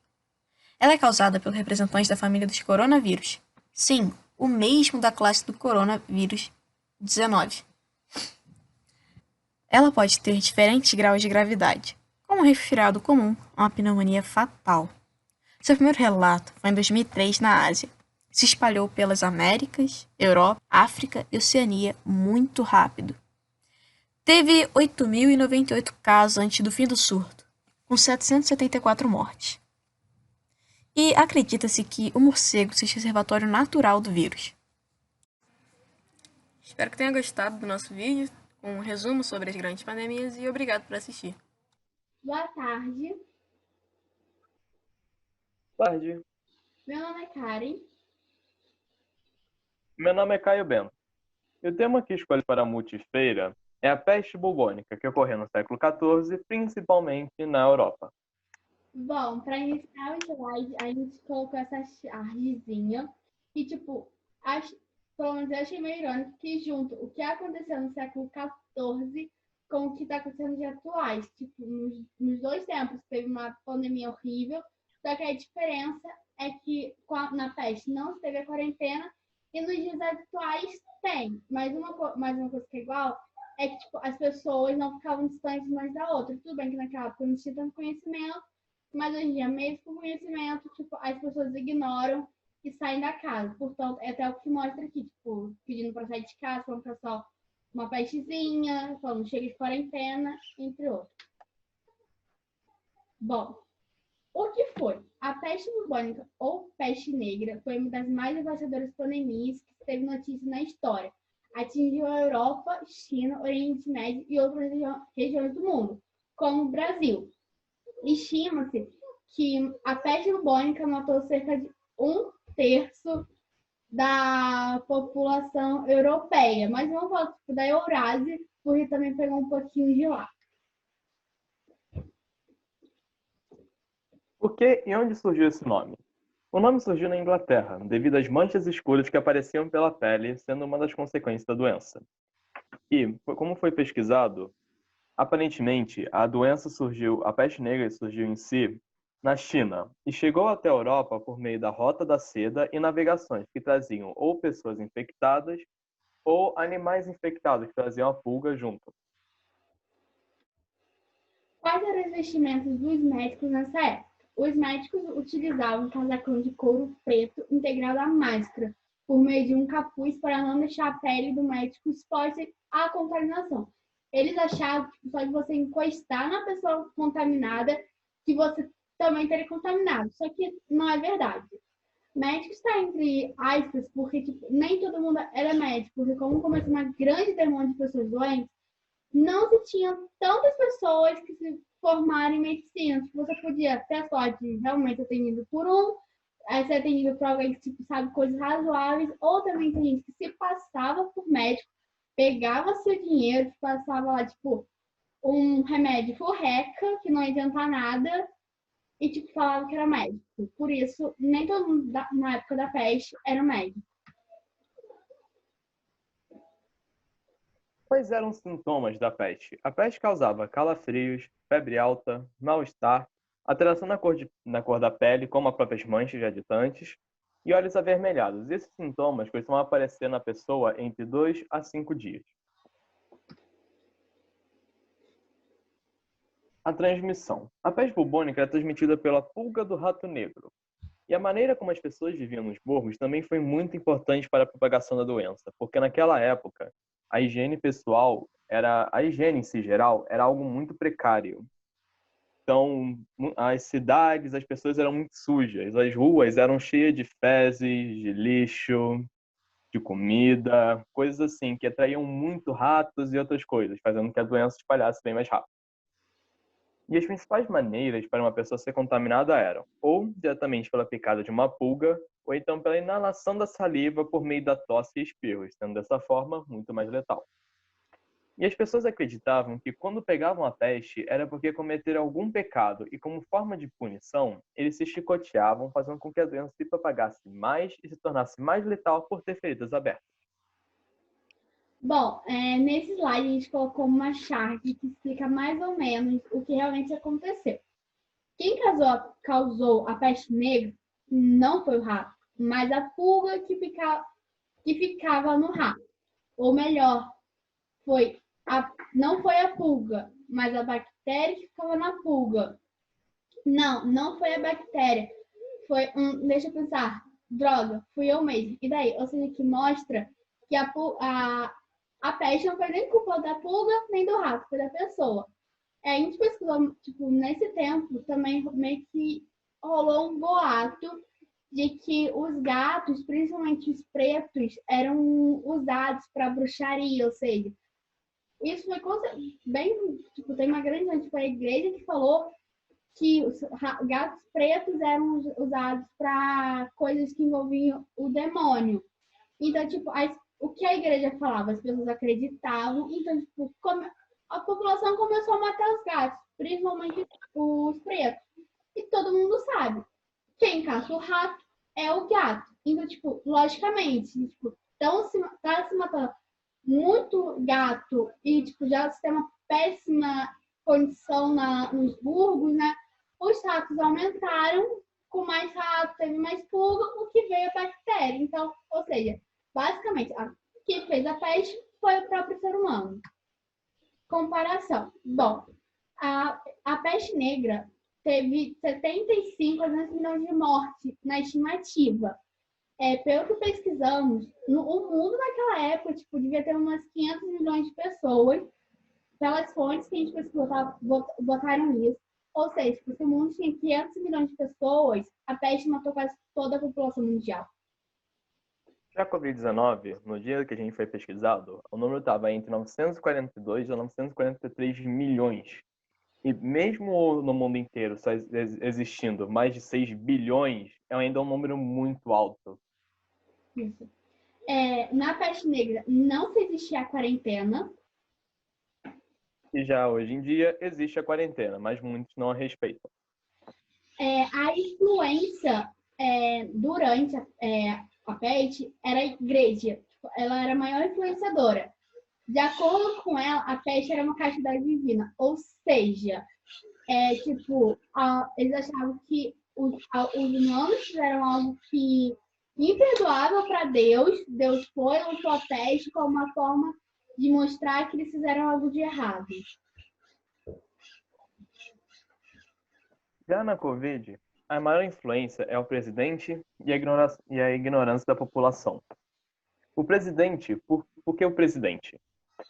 L: Ela é causada pelo representante da família dos coronavírus. Sim, o mesmo da classe do coronavírus 19. Ela pode ter diferentes graus de gravidade, como um resfriado comum ou uma pneumonia fatal. Seu primeiro relato foi em 2003 na Ásia. Se espalhou pelas Américas, Europa, África e Oceania muito rápido. Teve 8.098 casos antes do fim do surto, com 774 mortes. E acredita-se que o morcego seja o reservatório natural do vírus. Espero que tenha gostado do nosso vídeo, com um resumo sobre as grandes pandemias, e obrigado por assistir.
N: Boa tarde.
O: Boa tarde.
N: Meu nome é Karen.
O: Meu nome é Caio Bento. E o tema que escolhi para a multifeira é a peste bubônica, que ocorreu no século XIV, principalmente na Europa.
N: Bom, para iniciar o slide, a gente colocou essa chargezinha e, pelo menos eu achei meio irônico que junto o que aconteceu no século XIV com o que está acontecendo de atuais. Nos dois tempos teve uma pandemia horrível, só que a diferença é que na peste não teve a quarentena e nos dias atuais tem. Mas uma coisa que é igual é que as pessoas não ficavam distantes umas da outra. Tudo bem que naquela época não tinha tanto conhecimento, mas hoje em dia, mesmo com conhecimento, as pessoas ignoram e saem da casa. Portanto, é até o que mostra aqui, pedindo para sair de casa, falando que é só uma pestezinha, falando chega de quarentena, entre outros. Bom, o que foi? A peste bubônica ou peste negra foi uma das mais devastadoras pandemias que teve notícia na história. Atingiu a Europa, China, Oriente Médio e outras regiões do mundo, como o Brasil. Estima-se que a peste bubônica matou cerca de 1/3 da população europeia, mas vamos falar tipo, da Eurásia, porque também pegou um pouquinho de lá.
O: Por que e onde surgiu esse nome? O nome surgiu na Inglaterra, devido às manchas escuras que apareciam pela pele, sendo uma das consequências da doença. E, como foi pesquisado, aparentemente a peste negra surgiu em si na China e chegou até a Europa por meio da Rota da Seda e navegações que traziam ou pessoas infectadas ou animais infectados que traziam a pulga junto.
N: Quais eram os vestimentos dos médicos nessa época? Os médicos utilizavam um casacão de couro preto integrado à máscara, por meio de um capuz para não deixar a pele do médico exposta à contaminação. Eles achavam que só de você encostar na pessoa contaminada que você também teria contaminado. Só que não é verdade. Médico está entre aspas, porque tipo, nem todo mundo era médico, porque como começou uma grande demanda de pessoas doentes, não se tinha tantas pessoas que se formaram em medicina. Tipo, você podia ter a sorte de realmente ser atendido por ser atendido por alguém que tipo, sabe coisas razoáveis, ou também tem gente que se passava por médico, pegava seu dinheiro, passava lá, tipo, um remédio furreca, que não ia adiantar nada, e tipo, falava que era médico. Por isso, nem todo mundo na época da peste era médico.
O: Quais eram os sintomas da peste? A peste causava calafrios, febre alta, mal-estar, alteração na cor da pele, como as próprias manchas já ditas antes, e olhos avermelhados. Esses sintomas costumam aparecer na pessoa entre 2 a 5 dias. A transmissão. A peste bubônica é transmitida pela pulga do rato negro. E a maneira como as pessoas viviam nos morros também foi muito importante para a propagação da doença, porque naquela época a higiene em si geral, era algo muito precário. Então, as cidades, as pessoas eram muito sujas, as ruas eram cheias de fezes, de lixo, de comida, coisas assim, que atraíam muito ratos e outras coisas, fazendo que a doença se espalhasse bem mais rápido. E as principais maneiras para uma pessoa ser contaminada eram ou diretamente pela picada de uma pulga, ou então pela inalação da saliva por meio da tosse e espirros, sendo dessa forma muito mais letal. E as pessoas acreditavam que quando pegavam a peste era porque cometeram algum pecado e como forma de punição, eles se chicoteavam, fazendo com que a doença se propagasse mais e se tornasse mais letal por ter feridas abertas.
N: Bom, nesse slide a gente colocou uma chart que explica mais ou menos o que realmente aconteceu. Quem causou a peste negra não foi o rato, mas a pulga que ficava no rato. Ou melhor, não foi a pulga, mas a bactéria que ficava na pulga. Não foi a bactéria. Deixa eu pensar, droga, fui eu mesmo. E daí? Ou seja, que mostra que a peste não foi nem culpa da pulga, nem do rato, foi da pessoa. A gente pesquisou, tipo, nesse tempo também meio que rolou um boato de que os gatos, principalmente os pretos, eram usados para bruxaria, ou seja, isso foi bem, tipo, tem uma grande gente para a igreja que falou que os gatos pretos eram usados para coisas que envolviam o demônio. Então, tipo, o que a igreja falava, as pessoas acreditavam, então, tipo, a população começou a matar os gatos, principalmente os pretos. E todo mundo sabe, quem caça o rato é o gato. Então, tipo, logicamente, tipo, tá se matando muito gato e, tipo, já se tem uma péssima condição nos burgos, né? Os ratos aumentaram, com mais rato teve mais pulga, o que veio a bactéria. Então, ou seja, basicamente, quem fez a peste foi o próprio ser humano. Comparação. Bom, a peste negra teve 75 a 200 milhões de mortes na estimativa. Pelo que pesquisamos, o mundo naquela época tipo, devia ter umas 500 milhões de pessoas. Pelas fontes que a gente pesquisou, botaram isso. Ou seja, tipo, se o mundo tinha 500 milhões de pessoas, a peste matou quase toda a população mundial.
O: Já a Covid-19, no dia que a gente foi pesquisado, o número estava entre 942 a 943 milhões. E mesmo no mundo inteiro só existindo mais de 6 bilhões, é ainda um número muito alto.
N: Isso. Na peste negra não se existia a quarentena.
O: E já hoje em dia existe a quarentena, mas muitos não a respeitam.
N: A influência durante a peste era a igreja. Ela era a maior influenciadora. De acordo com ela, a peste era uma castidade divina. Ou seja, eles achavam que os humanos fizeram algo que imperdoável para Deus. Deus foi lançou a peste como uma forma de mostrar que eles fizeram algo de errado.
O: Já na Covid, a maior influência é o presidente e a ignorância da população. O presidente, por que o presidente?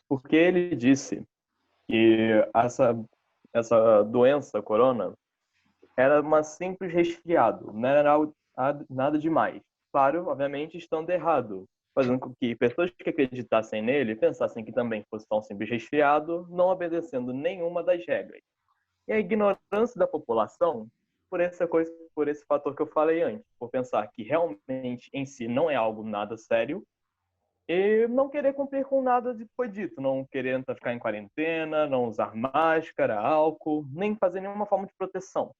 O: Porque ele disse que essa doença, corona, era uma simples resfriado, não era nada demais. Claro, obviamente, estando errado, fazendo com que pessoas que acreditassem nele pensassem que também fosse só um simples resfriado, não obedecendo nenhuma das regras. E a ignorância da população, por esse fator que eu falei antes, por pensar que realmente em si não é algo nada sério, e não querer cumprir com nada que foi dito, não querer ficar em quarentena, não usar máscara, álcool, nem fazer nenhuma forma de proteção.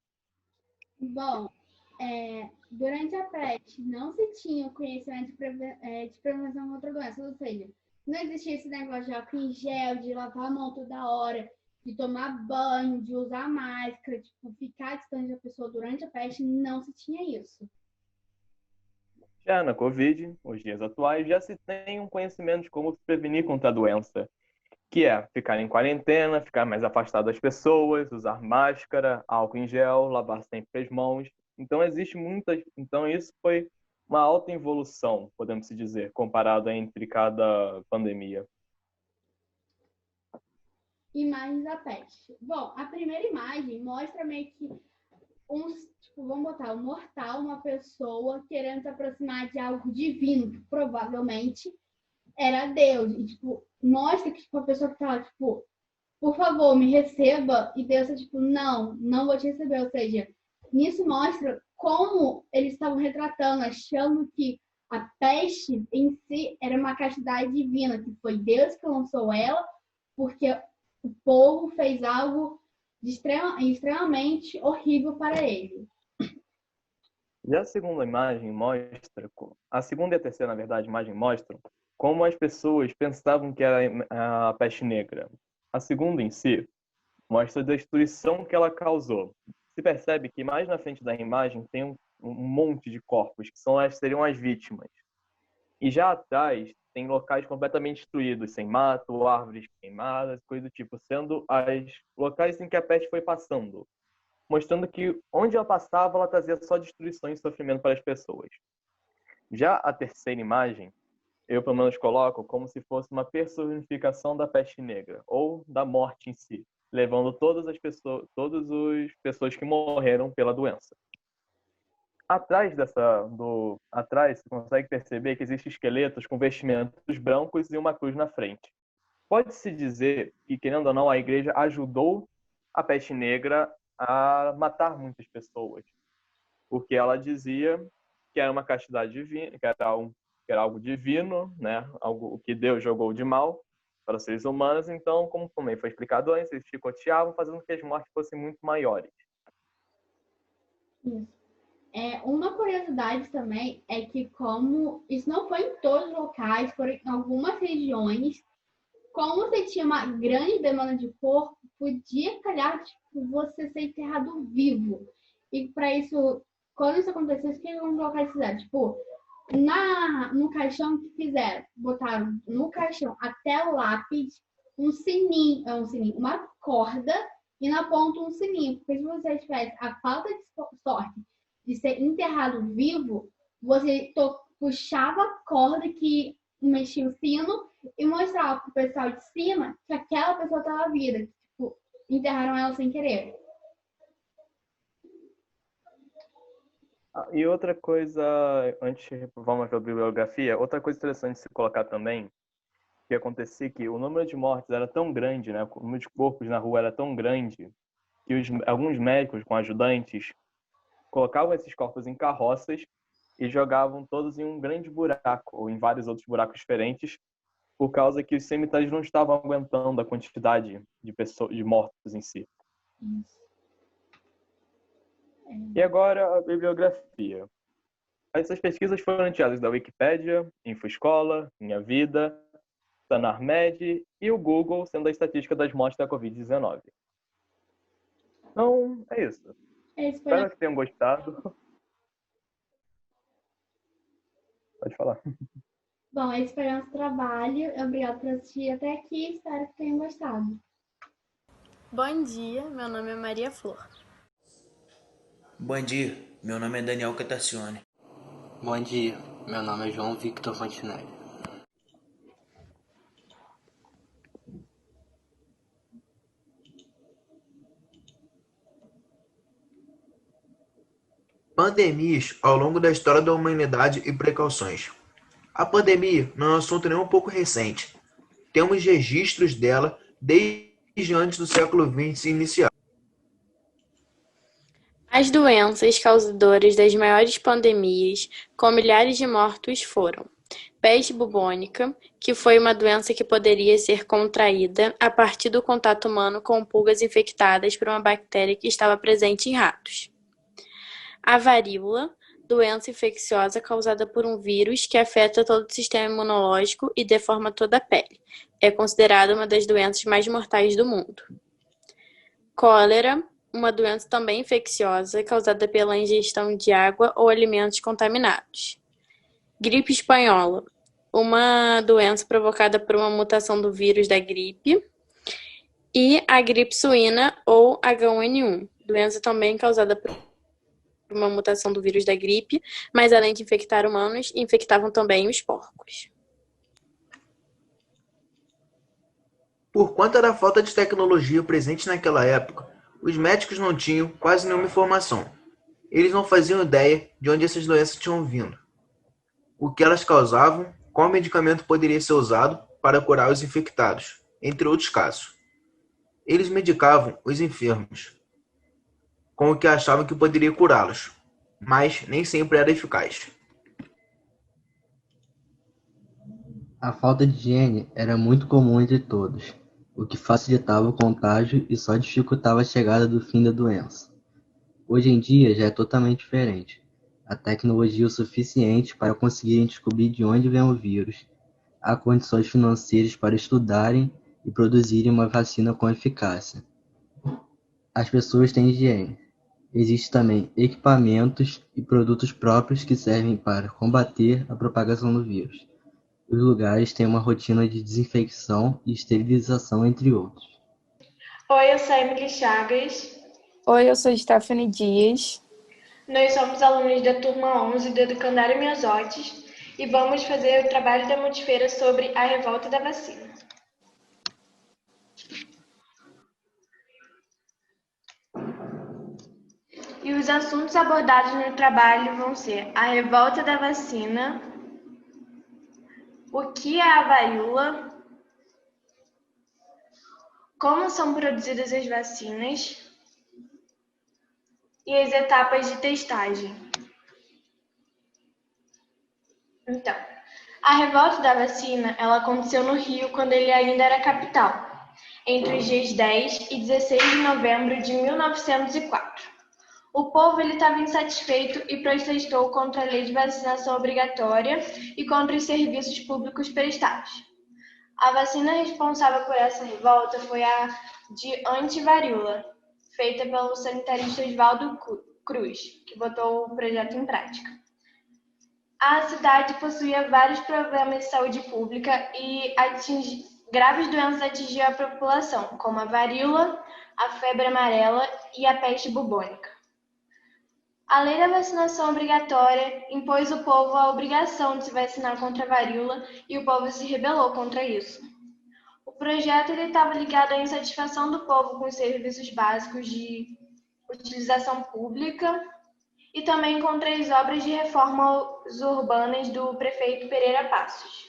N: Bom, durante a peste não se tinha conhecimento de prevenção contra doenças, ou seja, não existia esse negócio de álcool em gel, de lavar a mão toda hora, de tomar banho, de usar máscara, ficar distante da pessoa durante a peste, não se tinha isso.
O: Já na Covid, nos dias atuais, já se tem um conhecimento de como se prevenir contra a doença, que é ficar em quarentena, ficar mais afastado das pessoas, usar máscara, álcool em gel, lavar sempre as mãos. Então isso foi uma alta evolução, podemos dizer, comparado entre cada pandemia.
N: Imagens da peste. Bom, a primeira imagem mostra meio que vamos botar um mortal, uma pessoa querendo se aproximar de algo divino, que provavelmente era Deus. E, mostra que a pessoa que tá lá, por favor, me receba. E Deus tá não vou te receber. Ou seja, nisso mostra como eles estavam retratando, achando que a peste em si era uma castidade divina, que foi Deus que lançou ela, porque o povo fez algo extremamente horrível para ele.
O: Já a segunda imagem mostra, a segunda e a terceira, na verdade, imagem mostram como as pessoas pensavam que era a peste negra. A segunda em si mostra a destruição que ela causou. Se percebe que mais na frente da imagem tem um monte de corpos, que seriam as vítimas. E já atrás tem locais completamente destruídos, sem mato, árvores queimadas, coisa do tipo, sendo os locais em que a peste foi passando, mostrando que onde ela passava, ela trazia só destruição e sofrimento para as pessoas. Já a terceira imagem, eu pelo menos coloco como se fosse uma personificação da peste negra, ou da morte em si, levando todas as pessoas que morreram pela doença. Atrás você consegue perceber que existem esqueletos com vestimentos brancos e uma cruz na frente. Pode-se dizer que, querendo ou não, a igreja ajudou a peste negra a matar muitas pessoas, porque ela dizia que era uma castidade divina, que era algo divino, né? Algo que Deus jogou de mal para os seres humanos. Então, como também foi explicado antes, eles chicoteavam, fazendo com que as mortes fossem muito maiores.
N: Isso. Uma curiosidade também é que, como isso não foi em todos os locais, foram em algumas regiões, como você tinha uma grande demanda de corpo, podia calhar você ser enterrado vivo. E para isso, quando isso aconteceu, o que alguns locais fizeram? No caixão que fizeram, botaram no caixão até o lápis um sininho, uma corda, e na ponta um sininho. Porque se você tivesse a falta de sorte de ser enterrado vivo, você puxava a corda que mexia o sino e mostrava pro pessoal de cima que aquela pessoa estava viva. Enterraram ela sem querer.
O: E outra coisa, antes de vamos para a bibliografia, outra coisa interessante de se colocar também, que acontecia que o número de mortes era tão grande, né? O número de corpos na rua era tão grande, que alguns médicos com ajudantes colocavam esses corpos em carroças e jogavam todos em um grande buraco, ou em vários outros buracos diferentes, por causa que os cemitérios não estavam aguentando a quantidade de pessoas, de mortos em si. E agora a bibliografia. Essas pesquisas foram tiradas da Wikipédia, InfoEscola, Minha Vida, Sanarmed e o Google, sendo a estatística das mortes da Covid-19. Então, é isso. Espero que tenham gostado. Pode falar.
N: Bom, esse foi o nosso trabalho. Obrigada por assistir até aqui. Espero que tenham gostado.
P: Bom dia, meu nome é Maria Flor.
Q: Bom dia, meu nome é Daniel Catacione.
R: Bom dia, meu nome é João Victor Fontenelle.
Q: Pandemias ao longo da história da humanidade e precauções. A pandemia não é um assunto nem um pouco recente. Temos registros dela desde antes do século XX se iniciar.
K: As doenças causadoras das maiores pandemias, com milhares de mortos, foram peste bubônica, que foi uma doença que poderia ser contraída a partir do contato humano com pulgas infectadas por uma bactéria que estava presente em ratos. A varíola, doença infecciosa causada por um vírus que afeta todo o sistema imunológico e deforma toda a pele. É considerada uma das doenças mais mortais do mundo. Cólera, uma doença também infecciosa causada pela ingestão de água ou alimentos contaminados. Gripe espanhola, uma doença provocada por uma mutação do vírus da gripe. E a gripe suína ou H1N1, doença também causada por uma mutação do vírus da gripe, mas além de infectar humanos, infectavam também os porcos.
Q: Por conta da falta de tecnologia presente naquela época, os médicos não tinham quase nenhuma informação. Eles não faziam ideia de onde essas doenças tinham vindo, o que elas causavam, qual medicamento poderia ser usado para curar os infectados, entre outros casos. Eles medicavam os enfermos com o que achavam que poderia curá-los, mas nem sempre era eficaz.
R: A falta de higiene era muito comum entre todos, o que facilitava o contágio e só dificultava a chegada do fim da doença. Hoje em dia já é totalmente diferente. Há tecnologia o suficiente para conseguirem descobrir de onde vem o vírus. Há condições financeiras para estudarem e produzirem uma vacina com eficácia. As pessoas têm higiene. Existem também equipamentos e produtos próprios que servem para combater a propagação do vírus. Os lugares têm uma rotina de desinfecção e esterilização, entre outros.
S: Oi, eu sou Emily Chagas.
T: Oi, eu sou Stephanie Dias.
S: Nós somos alunos da turma 11 do Educandário Miosotis e vamos fazer o trabalho da multifeira sobre a revolta da vacina. E os assuntos abordados no trabalho vão ser a revolta da vacina, o que é a varíola, como são produzidas as vacinas e as etapas de testagem. Então, a revolta da vacina, ela aconteceu no Rio quando ele ainda era capital, entre os dias 10 e 16 de novembro de 1904. O povo estava insatisfeito e protestou contra a lei de vacinação obrigatória e contra os serviços públicos prestados. A vacina responsável por essa revolta foi a de antivaríola, feita pelo sanitarista Oswaldo Cruz, que botou o projeto em prática. A cidade possuía vários problemas de saúde pública e graves doenças atingiam a população, como a varíola, a febre amarela e a peste bubônica. A lei da vacinação obrigatória impôs ao povo a obrigação de se vacinar contra a varíola e o povo se rebelou contra isso. O projeto estava ligado à insatisfação do povo com os serviços básicos de utilização pública e também contra as obras de reformas urbanas do prefeito Pereira Passos.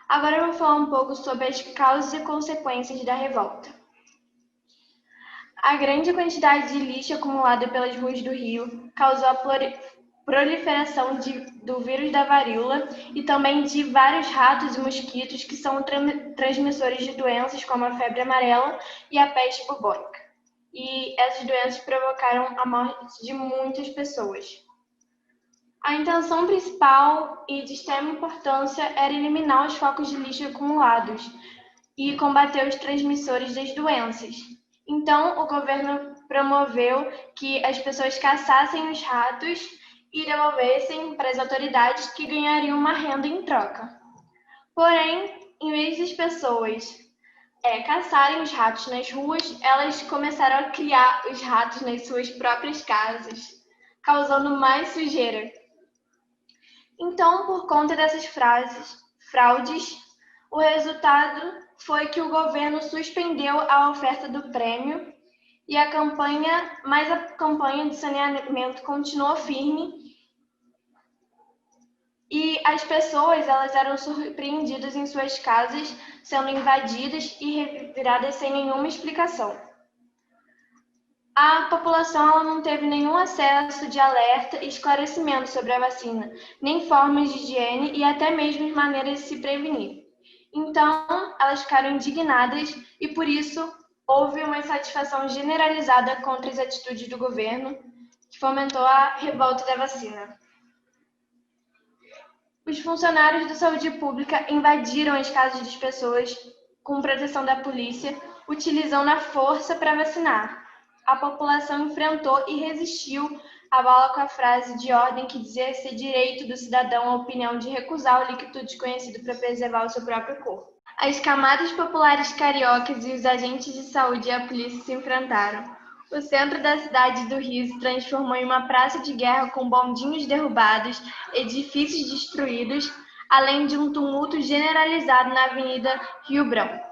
S: Agora eu vou falar um pouco sobre as causas e consequências da revolta. A grande quantidade de lixo acumulada pelas ruas do Rio causou a proliferação do vírus da varíola e também de vários ratos e mosquitos que são transmissores de doenças como a febre amarela e a peste bubônica. E essas doenças provocaram a morte de muitas pessoas. A intenção principal e de extrema importância era eliminar os focos de lixo acumulados e combater os transmissores das doenças. Então, o governo promoveu que as pessoas caçassem os ratos e devolvessem para as autoridades, que ganhariam uma renda em troca. Porém, em vez das pessoas caçarem os ratos nas ruas, elas começaram a criar os ratos nas suas próprias casas, causando mais sujeira. Então, por conta dessas fraudes, o resultado foi que o governo suspendeu a oferta do prêmio e a campanha de saneamento continuou firme e as pessoas elas eram surpreendidas em suas casas, sendo invadidas e reviradas sem nenhuma explicação. A população ela não teve nenhum acesso de alerta e esclarecimento sobre a vacina, nem formas de higiene e até mesmo maneiras de se prevenir. Então, elas ficaram indignadas e, por isso, houve uma insatisfação generalizada contra as atitudes do governo, que fomentou a revolta da vacina. Os funcionários da saúde pública invadiram as casas das pessoas com proteção da polícia, utilizando a força para vacinar. A população enfrentou e resistiu à bala com a frase de ordem que dizia ser direito do cidadão a opinião de recusar o líquido desconhecido para preservar o seu próprio corpo. As camadas populares cariocas e os agentes de saúde e a polícia se enfrentaram. O centro da cidade do Rio se transformou em uma praça de guerra com bondinhos derrubados, edifícios destruídos, além de um tumulto generalizado na Avenida Rio Branco.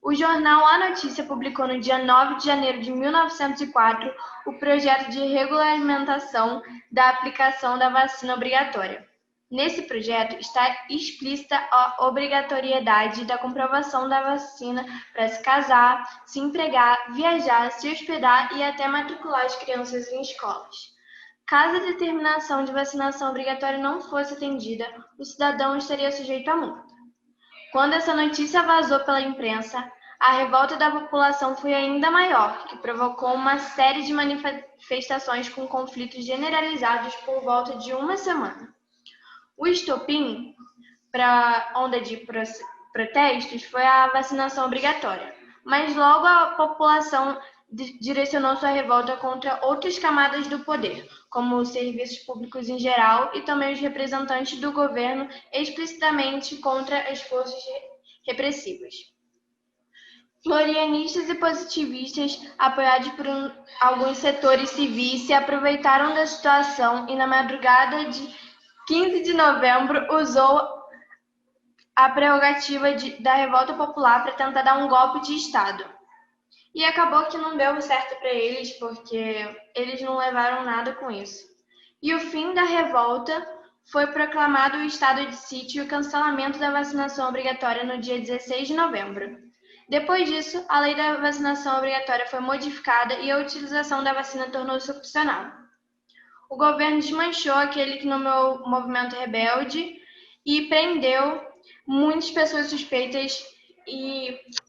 S: O jornal A Notícia publicou no dia 9 de janeiro de 1904 o projeto de regulamentação da aplicação da vacina obrigatória. Nesse projeto está explícita a obrigatoriedade da comprovação da vacina para se casar, se empregar, viajar, se hospedar e até matricular as crianças em escolas. Caso a determinação de vacinação obrigatória não fosse atendida, o cidadão estaria sujeito a multa. Quando essa notícia vazou pela imprensa, a revolta da população foi ainda maior, que provocou uma série de manifestações com conflitos generalizados por volta de uma semana. O estopim para a onda de protestos foi a vacinação obrigatória, mas logo a população direcionou sua revolta contra outras camadas do poder, como os serviços públicos em geral e também os representantes do governo, explicitamente contra as forças repressivas. Florianistas e positivistas, apoiados por alguns setores civis, se aproveitaram da situação e, na madrugada de 15 de novembro, usou a prerrogativa da revolta popular para tentar dar um golpe de Estado. E acabou que não deu certo para eles, porque eles não levaram nada com isso. E o fim da revolta foi proclamado o estado de sítio e o cancelamento da vacinação obrigatória no dia 16 de novembro. Depois disso, a lei da vacinação obrigatória foi modificada e a utilização da vacina tornou-se opcional. O governo desmanchou aquele que nomeou o movimento rebelde e prendeu muitas pessoas suspeitas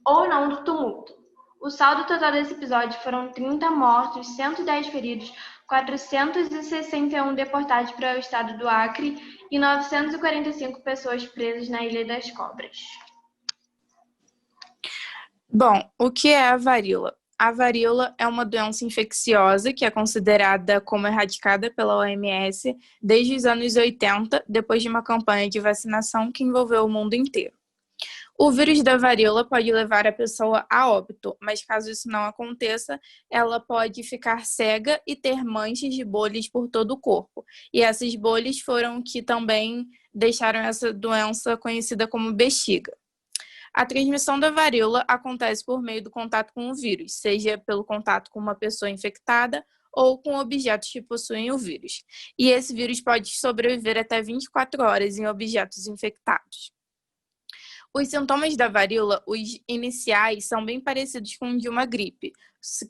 S: ou não do tumulto. O saldo total desse episódio foram 30 mortos, 110 feridos, 461 deportados para o estado do Acre e 945 pessoas presas na Ilha das Cobras.
T: Bom, o que é a varíola? A varíola é uma doença infecciosa que é considerada como erradicada pela OMS desde os anos 80, depois de uma campanha de vacinação que envolveu o mundo inteiro. O vírus da varíola pode levar a pessoa a óbito, mas caso isso não aconteça, ela pode ficar cega e ter manchas de bolhas por todo o corpo. E essas bolhas foram que também deixaram essa doença conhecida como bexiga. A transmissão da varíola acontece por meio do contato com o vírus, seja pelo contato com uma pessoa infectada ou com objetos que possuem o vírus. E esse vírus pode sobreviver até 24 horas em objetos infectados. Os sintomas da varíola, os iniciais, são bem parecidos com o de uma gripe,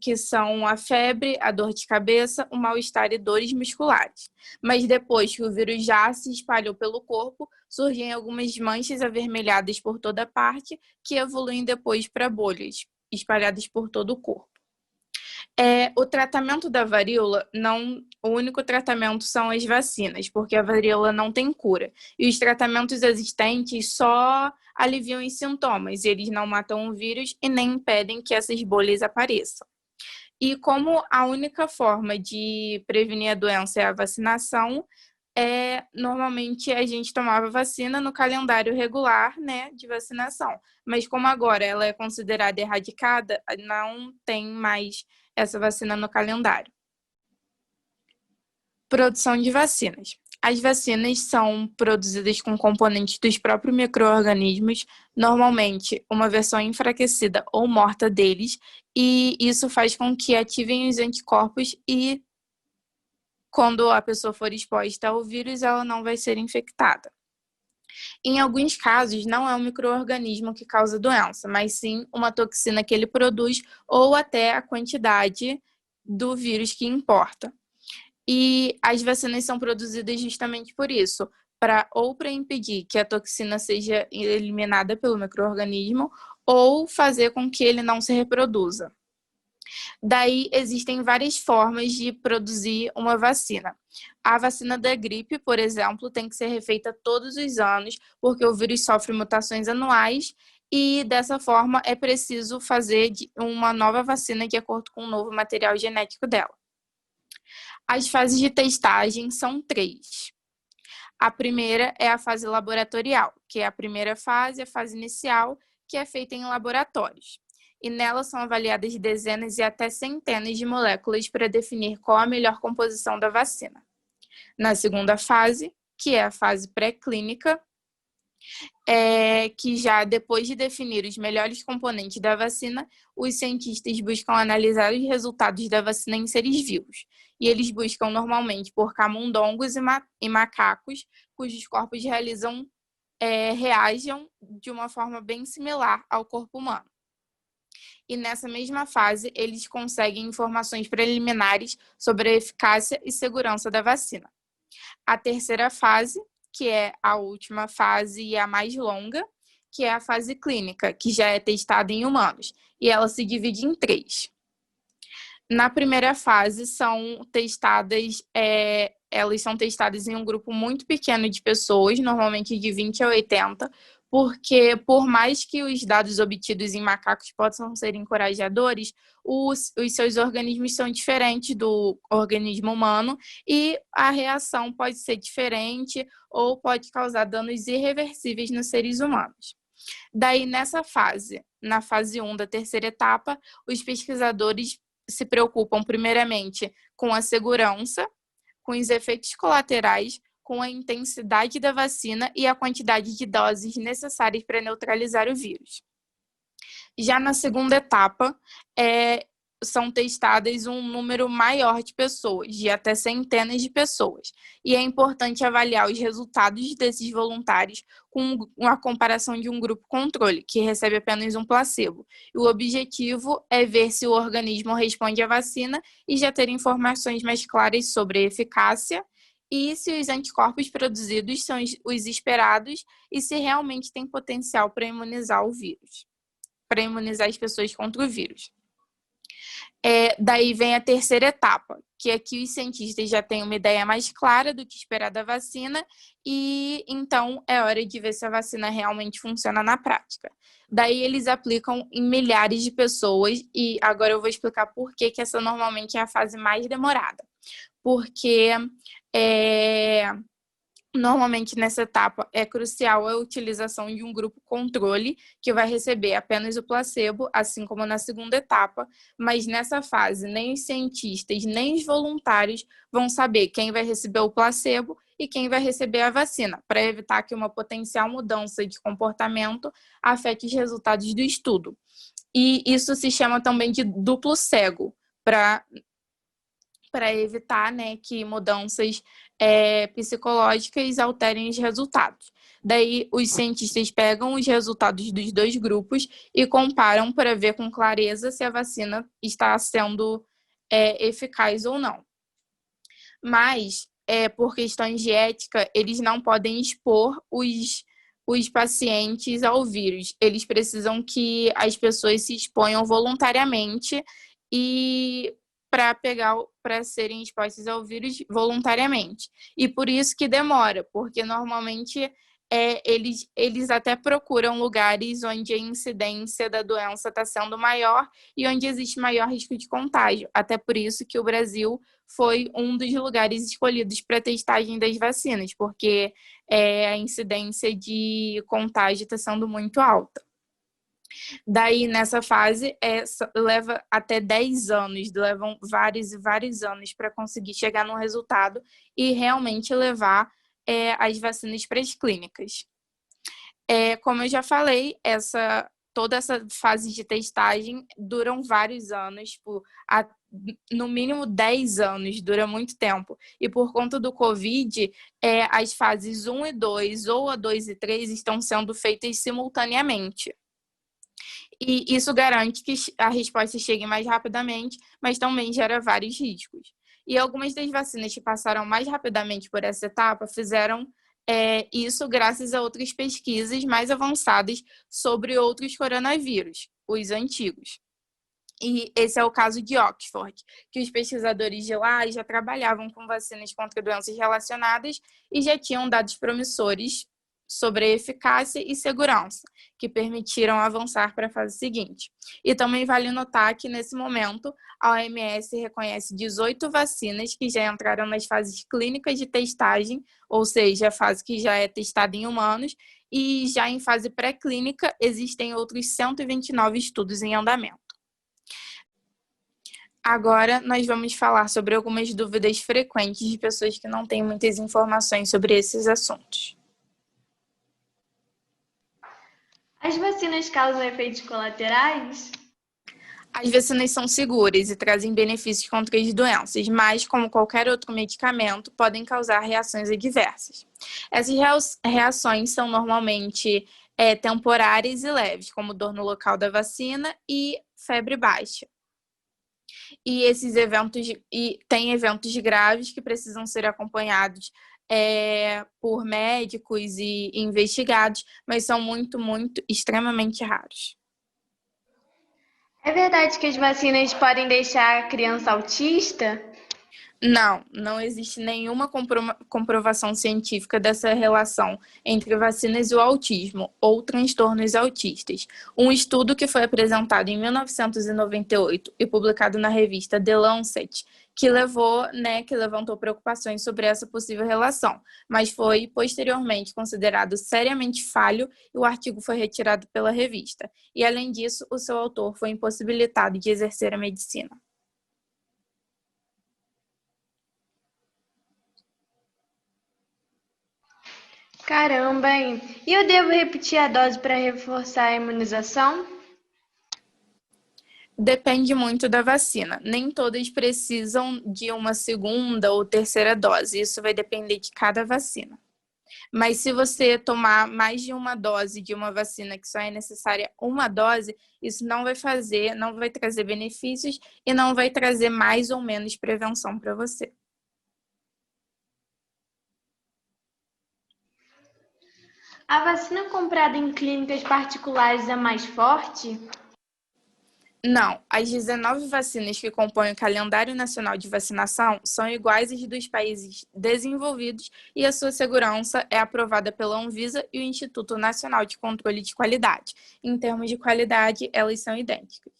T: que são a febre, a dor de cabeça, o mal-estar e dores musculares. Mas depois que o vírus já se espalhou pelo corpo, surgem algumas manchas avermelhadas por toda parte, que evoluem depois para bolhas, espalhadas por todo o corpo. O tratamento da varíola, o único tratamento são as vacinas, porque a varíola não tem cura. E os tratamentos existentes só aliviam os sintomas, eles não matam o vírus e nem impedem que essas bolhas apareçam. E como a única forma de prevenir a doença é a vacinação, normalmente a gente tomava vacina no calendário regular, né, de vacinação. Mas como agora ela é considerada erradicada, não tem mais essa vacina no calendário. Produção de vacinas. As vacinas são produzidas com componentes dos próprios micro-organismos, normalmente uma versão enfraquecida ou morta deles, e isso faz com que ativem os anticorpos e, quando a pessoa for exposta ao vírus, ela não vai ser infectada. Em alguns casos, não é um micro-organismo que causa doença, mas sim uma toxina que ele produz ou até a quantidade do vírus que importa. E as vacinas são produzidas justamente por isso, para impedir que a toxina seja eliminada pelo micro-organismo ou fazer com que ele não se reproduza. Daí existem várias formas de produzir uma vacina. A vacina da gripe, por exemplo, tem que ser refeita todos os anos, porque o vírus sofre mutações anuais e dessa forma é preciso fazer uma nova vacina de acordo com o novo material genético dela. As fases de testagem são 3. A primeira é a fase laboratorial, que é a primeira fase, a fase inicial, que é feita em laboratórios. E nela são avaliadas dezenas e até centenas de moléculas para definir qual a melhor composição da vacina. Na segunda fase, que é a fase pré-clínica, que já depois de definir os melhores componentes da vacina, os cientistas buscam analisar os resultados da vacina em seres vivos. E eles buscam normalmente por camundongos e macacos, cujos corpos reajam de uma forma bem similar ao corpo humano. E nessa mesma fase, eles conseguem informações preliminares sobre a eficácia e segurança da vacina. A terceira fase, que é a última fase e a mais longa, que é a fase clínica, que já é testada em humanos, e ela se divide em 3. Na primeira fase, elas são testadas em um grupo muito pequeno de pessoas, normalmente de 20 a 80, porque por mais que os dados obtidos em macacos possam ser encorajadores, os seus organismos são diferentes do organismo humano e a reação pode ser diferente ou pode causar danos irreversíveis nos seres humanos. Daí, nessa fase, na fase 1 da terceira etapa, os pesquisadores se preocupam primeiramente com a segurança, com os efeitos colaterais, com a intensidade da vacina e a quantidade de doses necessárias para neutralizar o vírus. Já na segunda etapa, são testadas um número maior de pessoas, de até centenas de pessoas. E é importante avaliar os resultados desses voluntários com a comparação de um grupo controle, que recebe apenas um placebo. E o objetivo é ver se o organismo responde à vacina e já ter informações mais claras sobre a eficácia e se os anticorpos produzidos são os esperados e se realmente tem potencial para imunizar o vírus, para imunizar as pessoas contra o vírus. Daí vem a terceira etapa, que aqui os cientistas já têm uma ideia mais clara do que esperar da vacina e então é hora de ver se a vacina realmente funciona na prática. Daí eles aplicam em milhares de pessoas e agora eu vou explicar por que essa normalmente é a fase mais demorada. Porque normalmente nessa etapa é crucial a utilização de um grupo controle que vai receber apenas o placebo, assim como na segunda etapa, mas nessa fase nem os cientistas nem os voluntários vão saber quem vai receber o placebo e quem vai receber a vacina, para evitar que uma potencial mudança de comportamento afete os resultados do estudo. E isso se chama também de duplo cego, para para evitar, né, que mudanças psicológicas alterem os resultados. Daí, os cientistas pegam os resultados dos dois grupos e comparam para ver com clareza se a vacina está sendo eficaz ou não. Mas, por questões de ética, eles não podem expor os pacientes ao vírus. Eles precisam que as pessoas se exponham voluntariamente e para serem expostas ao vírus voluntariamente. E por isso que demora, porque normalmente eles até procuram lugares onde a incidência da doença está sendo maior e onde existe maior risco de contágio. Até por isso que o Brasil foi um dos lugares escolhidos para testagem das vacinas, porque a incidência de contágio está sendo muito alta. Daí, nessa fase, leva até 10 anos, levam vários e vários anos para conseguir chegar no resultado e realmente levar as vacinas para as clínicas. Como eu já falei, toda essa fase de testagem duram vários anos, no mínimo 10 anos, dura muito tempo. E por conta do Covid, as fases 1 e 2, ou a 2 e 3, estão sendo feitas simultaneamente. E isso garante que a resposta chegue mais rapidamente, mas também gera vários riscos. E algumas das vacinas que passaram mais rapidamente por essa etapa fizeram isso graças a outras pesquisas mais avançadas sobre outros coronavírus, os antigos. E esse é o caso de Oxford, que os pesquisadores de lá já trabalhavam com vacinas contra doenças relacionadas e já tinham dados promissores sobre a eficácia e segurança, que permitiram avançar para a fase seguinte. E também vale notar que, nesse momento, a OMS reconhece 18 vacinas que já entraram nas fases clínicas de testagem, ou seja, a fase que já é testada em humanos, e já em fase pré-clínica existem outros 129 estudos em andamento. Agora, nós vamos falar sobre algumas dúvidas frequentes de pessoas que não têm muitas informações sobre esses assuntos.
S: As vacinas causam efeitos colaterais?
T: As vacinas são seguras e trazem benefícios contra as doenças, mas, como qualquer outro medicamento, podem causar reações adversas. Essas reações são normalmente temporárias e leves, como dor no local da vacina e febre baixa. E esses eventos têm eventos graves que precisam ser acompanhados por médicos e investigados, mas são muito, extremamente raros.
S: É verdade que as vacinas podem deixar a criança autista?
T: Não existe nenhuma comprovação científica dessa relação entre vacinas e o autismo ou transtornos autistas. Um estudo que foi apresentado em 1998 e publicado na revista The Lancet, que levantou preocupações sobre essa possível relação, mas foi posteriormente considerado seriamente falho e o artigo foi retirado pela revista. E, além disso, o seu autor foi impossibilitado de exercer a medicina.
S: Caramba, hein? E eu devo repetir a dose para reforçar a imunização?
T: Depende muito da vacina. Nem todas precisam de uma segunda ou terceira dose. Isso vai depender de cada vacina. Mas se você tomar mais de uma dose de uma vacina que só é necessária uma dose, isso não vai trazer benefícios e não vai trazer mais ou menos prevenção para você.
S: A vacina comprada em clínicas particulares é mais forte?
T: Não, as 19 vacinas que compõem o calendário nacional de vacinação são iguais às dos países desenvolvidos e a sua segurança é aprovada pela Anvisa e o Instituto Nacional de Controle de Qualidade. Em termos de qualidade, elas são idênticas.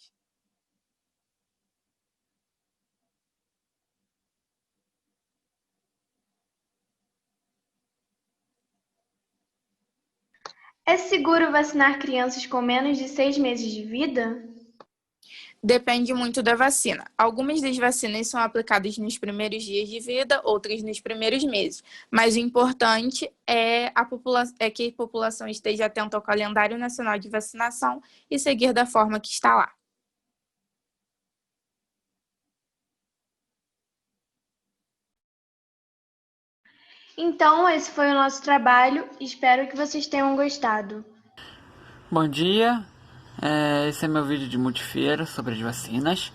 S: É seguro vacinar crianças com menos de 6 meses de vida?
T: Depende muito da vacina. Algumas das vacinas são aplicadas nos primeiros dias de vida, outras nos primeiros meses. Mas o importante é que a população esteja atenta ao calendário nacional de vacinação e seguir da forma que está lá.
S: Então, esse foi o nosso trabalho. Espero que vocês tenham gostado.
U: Bom dia, esse é meu vídeo de multifeira sobre as vacinas.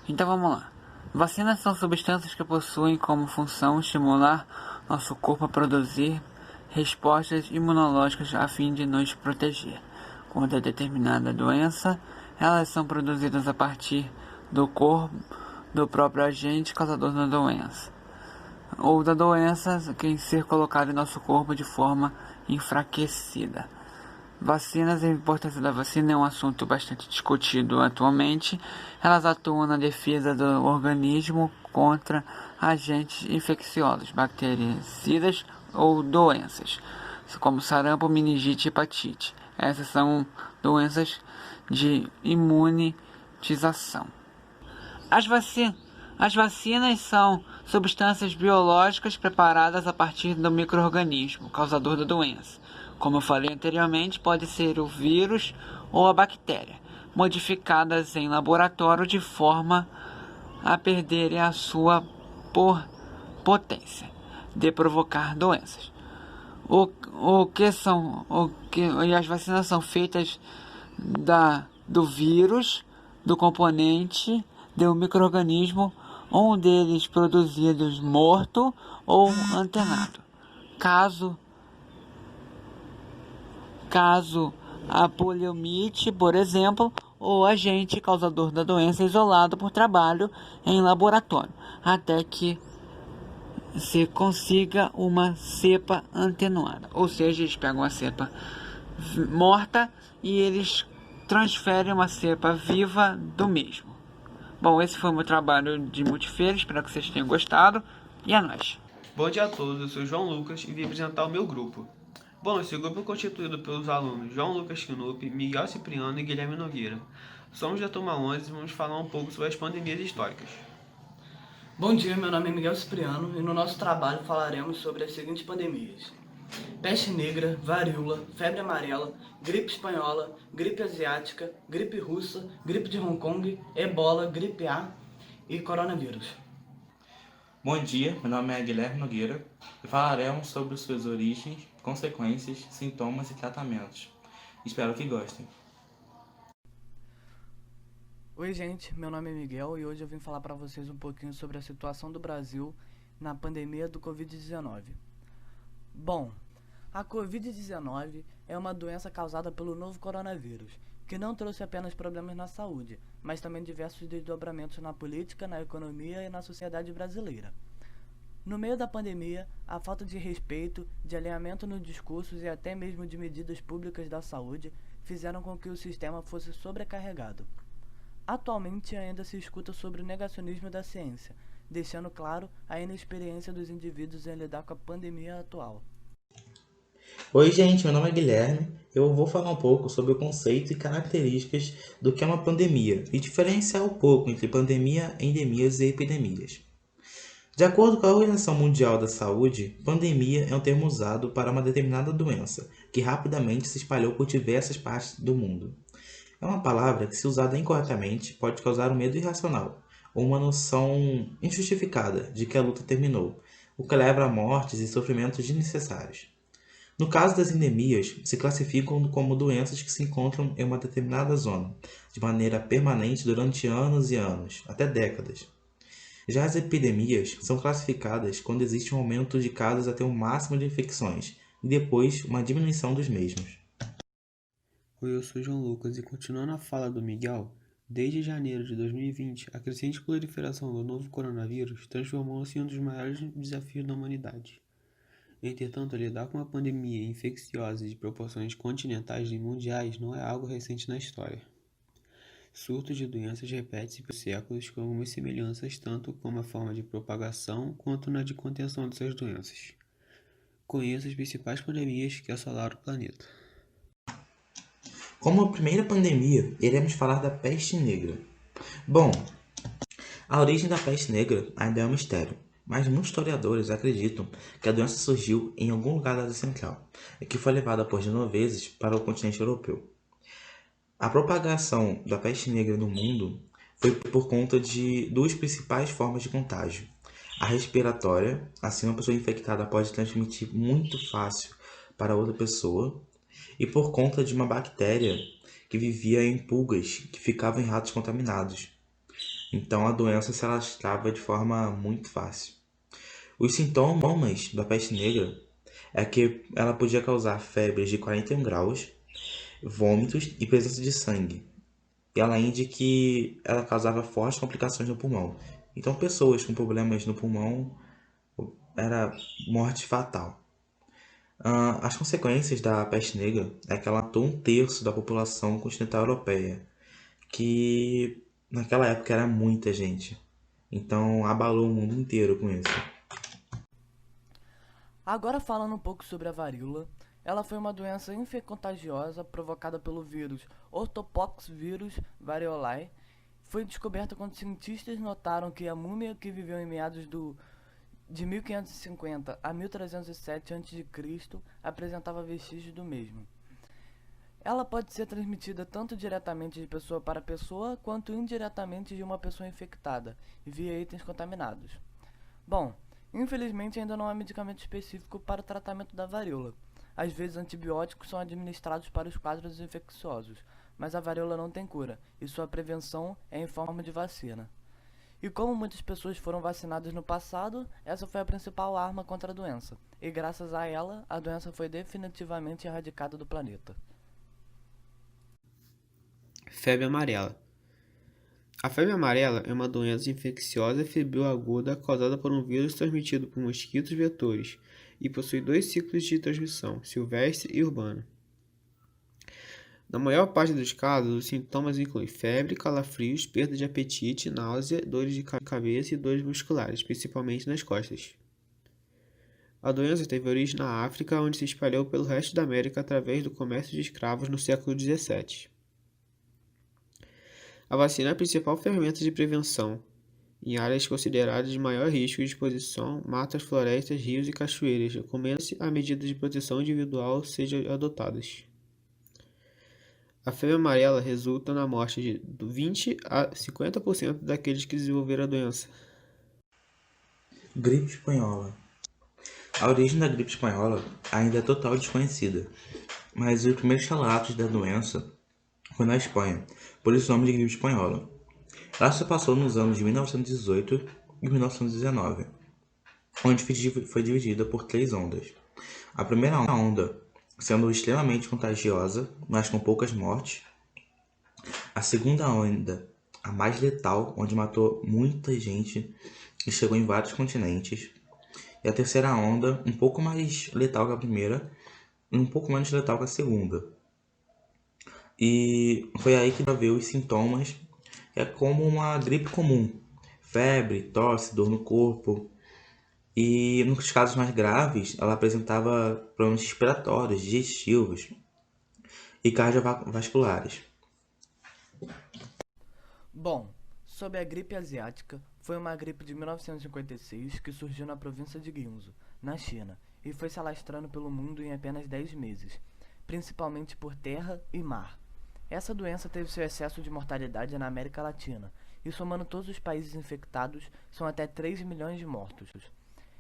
U: Então vamos lá. Vacinas são substâncias que possuem como função estimular nosso corpo a produzir respostas imunológicas a fim de nos proteger contra determinada doença. Elas são produzidas a partir do corpo do próprio agente causador da doença, ou da doença que ser colocada em nosso corpo de forma enfraquecida. Vacinas, a importância da vacina é um assunto bastante discutido atualmente. Elas atuam na defesa do organismo contra agentes infecciosos, bactericidas ou doenças, como sarampo, meningite e hepatite. Essas são doenças de imunização. As vacinas são substâncias biológicas preparadas a partir do micro-organismo causador da doença. Como eu falei anteriormente, pode ser o vírus ou a bactéria, modificadas em laboratório de forma a perderem a sua potência de provocar doenças. E as vacinas são feitas do vírus, do componente do micro-organismo, um deles produzidos morto ou antenado. Caso a poliomielite, por exemplo, ou agente causador da doença isolado por trabalho em laboratório, até que se consiga uma cepa atenuada. Ou seja, eles pegam a cepa morta e eles transferem uma cepa viva do mesmo. Bom, esse foi o meu trabalho de multifeira, espero que vocês tenham gostado, e é nóis.
V: Bom dia a todos, eu sou João Lucas e vim apresentar o meu grupo. Bom, esse grupo é constituído pelos alunos João Lucas Quinup, Miguel Cipriano e Guilherme Nogueira. Somos da turma 11 e vamos falar um pouco sobre as pandemias históricas.
W: Bom dia, meu nome é Miguel Cipriano e no nosso trabalho falaremos sobre as seguintes pandemias: peste negra, varíola, febre amarela, gripe espanhola, gripe asiática, gripe russa, gripe de Hong Kong, ebola, gripe A e coronavírus.
X: Bom dia, meu nome é Guilherme Nogueira e falaremos sobre suas origens, consequências, sintomas e tratamentos. Espero que gostem.
W: Oi gente, meu nome é Miguel e hoje eu vim falar para vocês um pouquinho sobre a situação do Brasil na pandemia do Covid-19. Bom, a Covid-19 é uma doença causada pelo novo coronavírus, que não trouxe apenas problemas na saúde, mas também diversos desdobramentos na política, na economia e na sociedade brasileira. No meio da pandemia, a falta de respeito, de alinhamento nos discursos e até mesmo de medidas públicas da saúde fizeram com que o sistema fosse sobrecarregado. Atualmente ainda se escuta sobre o negacionismo da ciência, deixando claro a inexperiência dos indivíduos em lidar com a pandemia atual.
X: Oi gente, meu nome é Guilherme. Eu vou falar um pouco sobre o conceito e características do que é uma pandemia e diferenciar um pouco entre pandemia, endemias e epidemias. De acordo com a Organização Mundial da Saúde, pandemia é um termo usado para uma determinada doença que rapidamente se espalhou por diversas partes do mundo. É uma palavra que, se usada incorretamente, pode causar um medo irracional ou uma noção injustificada de que a luta terminou, o que leva a mortes e sofrimentos desnecessários. No caso das endemias, se classificam como doenças que se encontram em uma determinada zona, de maneira permanente durante anos e anos, até décadas. Já as epidemias são classificadas quando existe um aumento de casos até um máximo de infecções e depois uma diminuição dos mesmos.
Y: Oi, eu sou João Lucas e continuando a fala do Miguel, desde janeiro de 2020, a crescente proliferação do novo coronavírus transformou-se em um dos maiores desafios da humanidade. Entretanto, lidar com uma pandemia infecciosa de proporções continentais e mundiais não é algo recente na história. Surtos de doenças repetem-se por séculos com algumas semelhanças tanto como a forma de propagação quanto na de contenção dessas doenças. Conheça as principais pandemias que assolaram o planeta.
X: Como a primeira pandemia, iremos falar da peste negra. Bom, a origem da peste negra ainda é um mistério, mas muitos historiadores acreditam que a doença surgiu em algum lugar da Ásia Central e que foi levada por genoveses para o continente europeu. A propagação da peste negra no mundo foi por conta de duas principais formas de contágio: a respiratória, assim uma pessoa infectada pode transmitir muito fácil para outra pessoa, e por conta de uma bactéria que vivia em pulgas que ficavam em ratos contaminados. Então a doença se alastrava de forma muito fácil. Os sintomas da peste negra é que ela podia causar febres de 41 graus, vômitos e presença de sangue. E além de que ela causava fortes complicações no pulmão. Então pessoas com problemas no pulmão era morte fatal. As consequências da peste negra é que ela matou 1/3 da população continental europeia, que naquela época era muita gente. Então abalou o mundo inteiro com isso.
W: Agora falando um pouco sobre a varíola, ela foi uma doença infeccontagiosa provocada pelo vírus Orthopoxvirus variolae. Foi descoberta quando cientistas notaram que a múmia que viveu em meados de 1550 a 1307 a.C. apresentava vestígios do mesmo. Ela pode ser transmitida tanto diretamente de pessoa para pessoa, quanto indiretamente de uma pessoa infectada, via itens contaminados. Bom, infelizmente ainda não há medicamento específico para o tratamento da varíola. Às vezes antibióticos são administrados para os quadros infecciosos, mas a varíola não tem cura, e sua prevenção é em forma de vacina. E como muitas pessoas foram vacinadas no passado, essa foi a principal arma contra a doença, e graças a ela, a doença foi definitivamente erradicada do planeta.
V: Febre amarela. A febre amarela é uma doença infecciosa febril aguda causada por um vírus transmitido por mosquitos vetores e possui 2 ciclos de transmissão, silvestre e urbana. Na maior parte dos casos, os sintomas incluem febre, calafrios, perda de apetite, náusea, dores de cabeça e dores musculares, principalmente nas costas. A doença teve origem na África, onde se espalhou pelo resto da América através do comércio de escravos no século XVII. A vacina é a principal ferramenta de prevenção. Em áreas consideradas de maior risco de exposição, matas, florestas, rios e cachoeiras, recomenda-se a medidas de proteção individual sejam adotadas. A febre amarela resulta na morte de 20 a 50% daqueles que desenvolveram a doença.
X: Gripe espanhola. A origem da gripe espanhola ainda é totalmente desconhecida, mas os primeiros relatos da doença foi na Espanha, por isso o nome de gripe espanhola. Ela se passou nos anos de 1918 e 1919, onde foi dividida por 3 ondas. A primeira onda sendo extremamente contagiosa, mas com poucas mortes. A segunda onda, a mais letal, onde matou muita gente e chegou em vários continentes. E a terceira onda, um pouco mais letal que a primeira e um pouco menos letal que a segunda. E foi aí que veio os sintomas, que é como uma gripe comum. Febre, tosse, dor no corpo. E nos casos mais graves, ela apresentava problemas respiratórios, digestivos e cardiovasculares.
W: Bom, sobre a gripe asiática, foi uma gripe de 1956 que surgiu na província de Guizhou, na China, e foi se alastrando pelo mundo em apenas 10 meses, principalmente por terra e mar. Essa doença teve seu excesso de mortalidade na América Latina, e somando todos os países infectados, são até 3 milhões de mortos.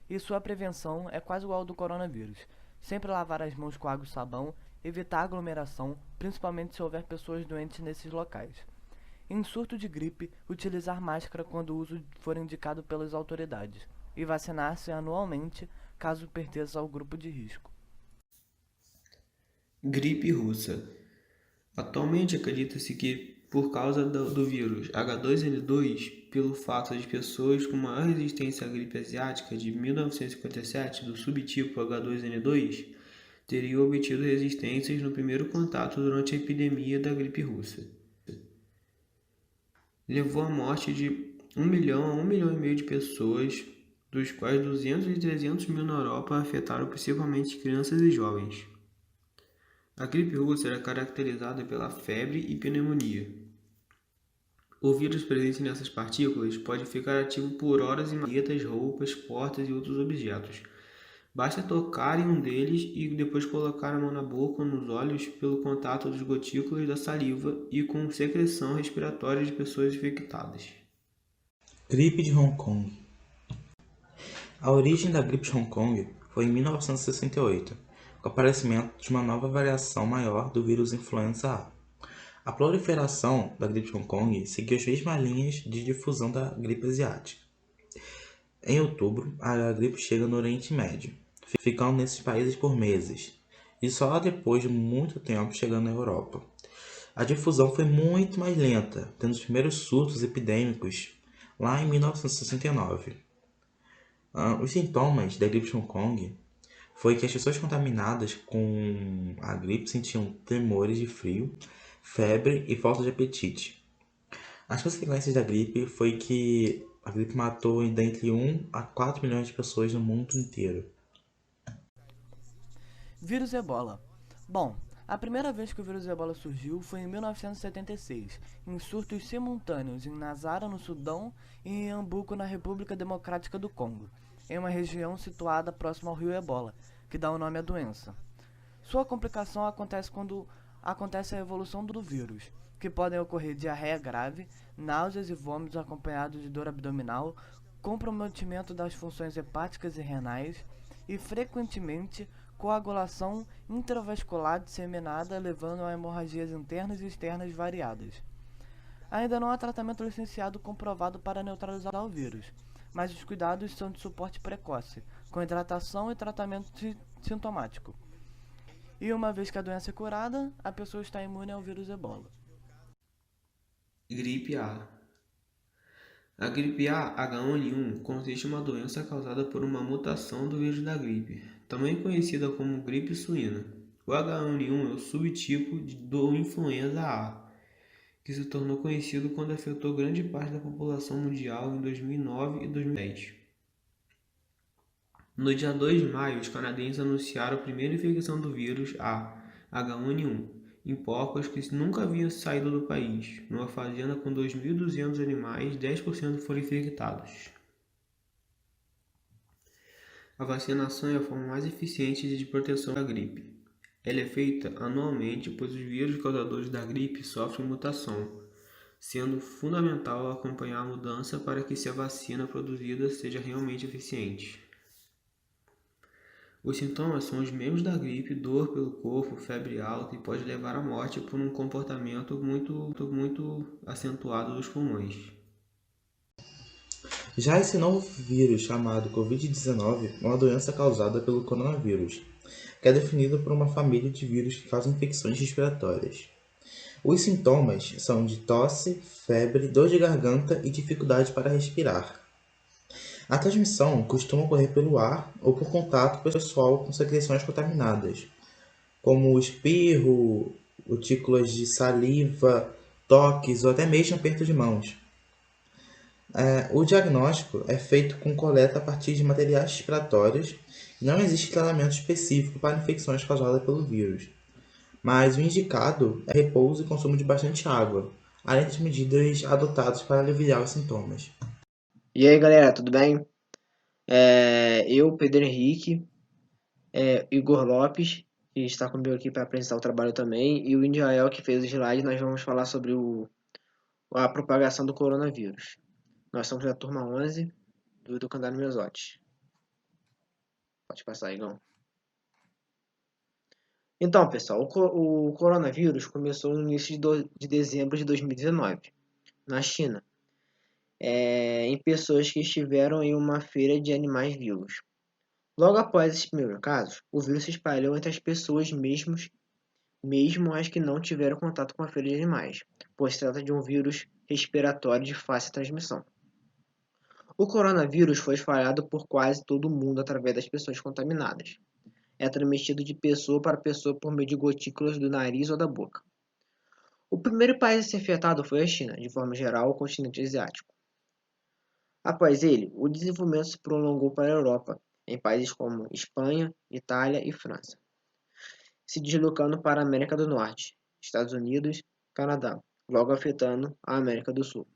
W: E sua prevenção é quase igual ao do coronavírus. Sempre lavar as mãos com água e sabão, evitar aglomeração, principalmente se houver pessoas doentes nesses locais. Em surto de gripe, utilizar máscara quando o uso for indicado pelas autoridades. E vacinar-se anualmente, caso pertença ao grupo de risco.
V: Gripe russa. Atualmente acredita-se que, por causa do vírus H2N2, pelo fato de pessoas com maior resistência à gripe asiática de 1957 do subtipo H2N2 teriam obtido resistências no primeiro contato durante a epidemia da gripe russa. Levou à morte de 1 milhão a 1,5 milhão de pessoas, dos quais 200 e 300 mil na Europa afetaram principalmente crianças e jovens. A gripe russa era caracterizada pela febre e pneumonia. O vírus presente nessas partículas pode ficar ativo por horas em maletas, roupas, portas e outros objetos. Basta tocar em um deles e depois colocar a mão na boca ou nos olhos pelo contato dos gotículas da saliva e com secreção respiratória de pessoas infectadas.
X: Gripe de Hong Kong. A origem da gripe de Hong Kong foi em 1968, com o aparecimento de uma nova variação maior do vírus influenza A. A proliferação da gripe de Hong Kong seguiu as mesmas linhas de difusão da gripe asiática. Em outubro, a gripe chega no Oriente Médio, ficando nesses países por meses, e só depois de muito tempo chegando na Europa. A difusão foi muito mais lenta, tendo os primeiros surtos epidêmicos lá em 1969. Os sintomas da gripe de Hong Kong foi que as pessoas contaminadas com a gripe sentiam tremores de frio, febre e falta de apetite. As consequências da gripe foi que a gripe matou entre 1 a 4 milhões de pessoas no mundo inteiro.
W: Vírus Ebola. Bom, a primeira vez que o vírus Ebola surgiu foi em 1976, em surtos simultâneos em Nazara, no Sudão, e em Ambuco, na República Democrática do Congo, em uma região situada próxima ao rio Ebola, que dá o nome à doença. Sua complicação acontece quando acontece a evolução do vírus, que podem ocorrer diarreia grave, náuseas e vômitos acompanhados de dor abdominal, comprometimento das funções hepáticas e renais e, frequentemente, coagulação intravascular disseminada, levando a hemorragias internas e externas variadas. Ainda não há tratamento licenciado comprovado para neutralizar o vírus, mas os cuidados são de suporte precoce, com hidratação e tratamento sintomático. E uma vez que a doença é curada, a pessoa está imune ao vírus Ebola.
Y: Gripe A. A gripe A H1N1 consiste em uma doença causada por uma mutação do vírus da gripe, também conhecida como gripe suína. O H1N1 é o subtipo do influenza A, que se tornou conhecido quando afetou grande parte da população mundial em 2009 e 2010. No dia 2 de maio, os canadenses anunciaram a primeira infecção do vírus H1N1 em porcos que nunca haviam saído do país. Numa fazenda com 2.200 animais, 10% foram infectados. A vacinação é a forma mais eficiente de proteção da gripe. Ela é feita anualmente, pois os vírus causadores da gripe sofrem mutação, sendo fundamental acompanhar a mudança para que a vacina produzida seja realmente eficiente. Os sintomas são os mesmos da gripe: dor pelo corpo, febre alta e pode levar à morte por um comportamento muito acentuado dos pulmões.
X: Já esse novo vírus, chamado Covid-19, é uma doença causada pelo coronavírus, que é definido por uma família de vírus que causam infecções respiratórias. Os sintomas são de tosse, febre, dor de garganta e dificuldade para respirar. A transmissão costuma ocorrer pelo ar ou por contato pessoal com secreções contaminadas, como espirro, gotículas de saliva, toques ou até mesmo aperto de mãos. O diagnóstico é feito com coleta a partir de materiais respiratórios e não existe tratamento específico para infecções causadas pelo vírus, mas o indicado é repouso e consumo de bastante água, além das medidas adotadas para aliviar os sintomas.
A: E aí galera, tudo bem? Eu, Pedro Henrique, Igor Lopes, que está comigo aqui para apresentar o trabalho também, e o Indiael, que fez o slide. Nós vamos falar sobre a propagação do coronavírus. Nós somos da turma 11 do Candário Miosotis. Pode passar, Igão. Então, pessoal, o coronavírus começou no início de dezembro de 2019, na China, em pessoas que estiveram em uma feira de animais vivos. Logo após esses primeiros casos, o vírus se espalhou entre as pessoas mesmo as que não tiveram contato com a feira de animais, pois se trata de um vírus respiratório de fácil transmissão. O coronavírus foi espalhado por quase todo mundo através das pessoas contaminadas. É transmitido de pessoa para pessoa por meio de gotículas do nariz ou da boca. O primeiro país a ser afetado foi a China, de forma geral, o continente asiático. Após ele, o desenvolvimento se prolongou para a Europa, em países como Espanha, Itália e França, se deslocando para a América do Norte, Estados Unidos, Canadá, logo afetando a América do Sul.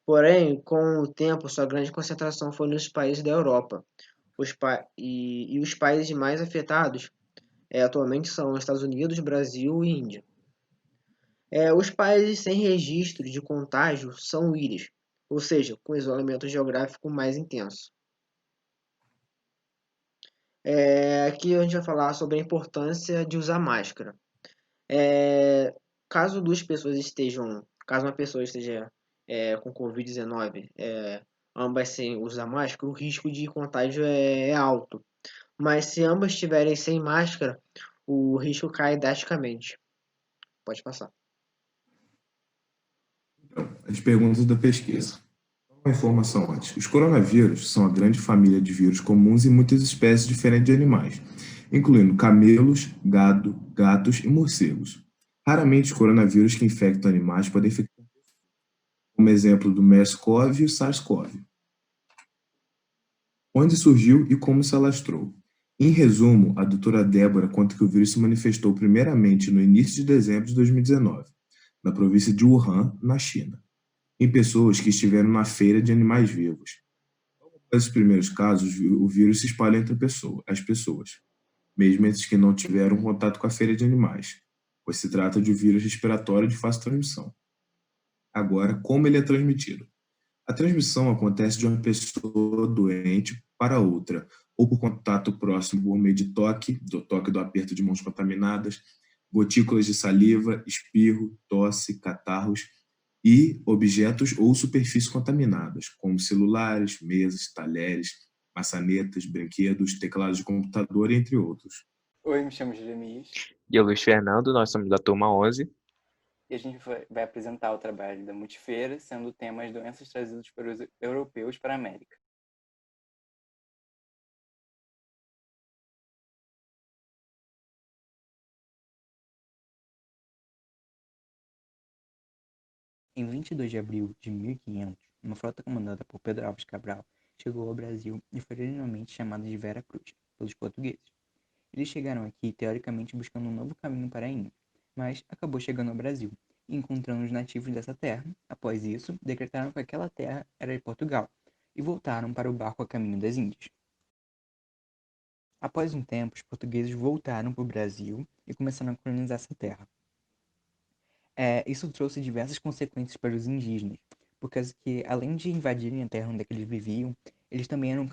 A: Porém, com o tempo, sua grande concentração foi nos países da Europa. Os países mais afetados atualmente são os Estados Unidos, Brasil e Índia. Os países sem registro de contágio são ilhas, ou seja, com isolamento geográfico mais intenso. Aqui a gente vai falar sobre a importância de usar máscara. É, caso uma pessoa esteja com Covid-19, ambas sem usar máscara, o risco de contágio é alto. Mas se ambas estiverem sem máscara, o risco cai drasticamente. Pode passar.
B: As perguntas da pesquisa. Uma informação antes. Os coronavírus são a grande família de vírus comuns em muitas espécies diferentes de animais, incluindo camelos, gado, gatos e morcegos. Raramente os coronavírus que infectam animais podem infectar, como exemplo do MERS-CoV e o SARS-CoV. Onde surgiu e como se alastrou. Em resumo, a doutora Débora conta que o vírus se manifestou primeiramente no início de dezembro de 2019, na província de Wuhan, na China, em pessoas que estiveram na feira de animais vivos. Nesses primeiros casos, o vírus se espalha entre as pessoas, mesmo entre os que não tiveram contato com a feira de animais, pois se trata de um vírus respiratório de fácil transmissão. Agora, como ele é transmitido? A transmissão acontece de uma pessoa doente para outra, ou por contato próximo por meio de toque do aperto de mãos contaminadas, gotículas de saliva, espirro, tosse, catarros e objetos ou superfícies contaminadas, como celulares, mesas, talheres, maçanetas, brinquedos, teclados de computador, entre outros.
C: Oi, me chamo Jeremias.
D: E eu, Luiz Fernando, nós somos da turma 11.
C: E a gente vai apresentar o trabalho da Multifeira, sendo o tema as doenças trazidas pelos europeus para a América. Em 22 de abril de 1500, uma frota comandada por Pedro Álvares Cabral chegou ao Brasil e foi originalmente chamada de Vera Cruz, pelos portugueses. Eles chegaram aqui, teoricamente, buscando um novo caminho para a Índia, mas acabou chegando ao Brasil e encontrando os nativos dessa terra. Após isso, decretaram que aquela terra era de Portugal e voltaram para o barco a caminho das Índias. Após um tempo, os portugueses voltaram para o Brasil e começaram a colonizar essa terra. Isso trouxe diversas consequências para os indígenas, porque além de invadirem a terra onde eles viviam, eles também eram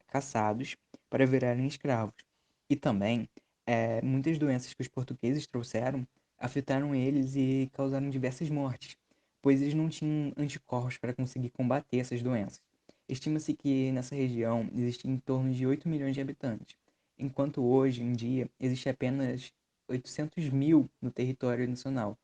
C: caçados para virarem escravos. E também, muitas doenças que os portugueses trouxeram afetaram eles e causaram diversas mortes, pois eles não tinham anticorpos para conseguir combater essas doenças. Estima-se que nessa região existem em torno de 8 milhões de habitantes, enquanto hoje em dia existe apenas 800 mil no território nacional.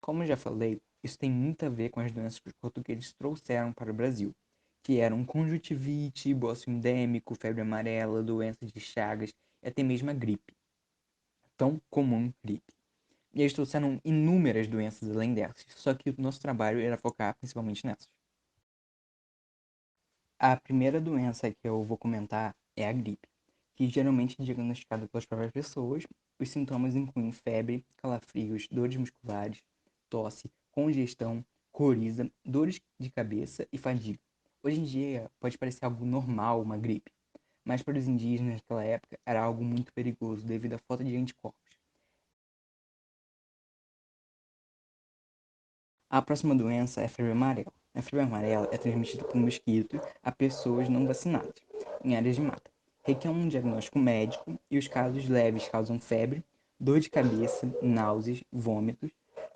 C: Como já falei, isso tem muito a ver com as doenças que os portugueses trouxeram para o Brasil, que eram conjuntivite, bócio endêmico, febre amarela, doenças de Chagas e até mesmo a gripe. Tão comum gripe. E eles trouxeram inúmeras doenças além dessas, só que o nosso trabalho era focar principalmente nessas. A primeira doença que eu vou comentar é a gripe, que geralmente é diagnosticada pelas próprias pessoas. Os sintomas incluem febre, calafrios, dores musculares, tosse, congestão, coriza, dores de cabeça e fadiga. Hoje em dia pode parecer algo normal uma gripe, mas para os indígenas naquela época era algo muito perigoso devido à falta de anticorpos. A próxima doença é a febre amarela. A febre amarela é transmitida por mosquitos a pessoas não vacinadas, em áreas de mata. Requer um diagnóstico médico e os casos leves causam febre, dor de cabeça, náuseas, vômitos,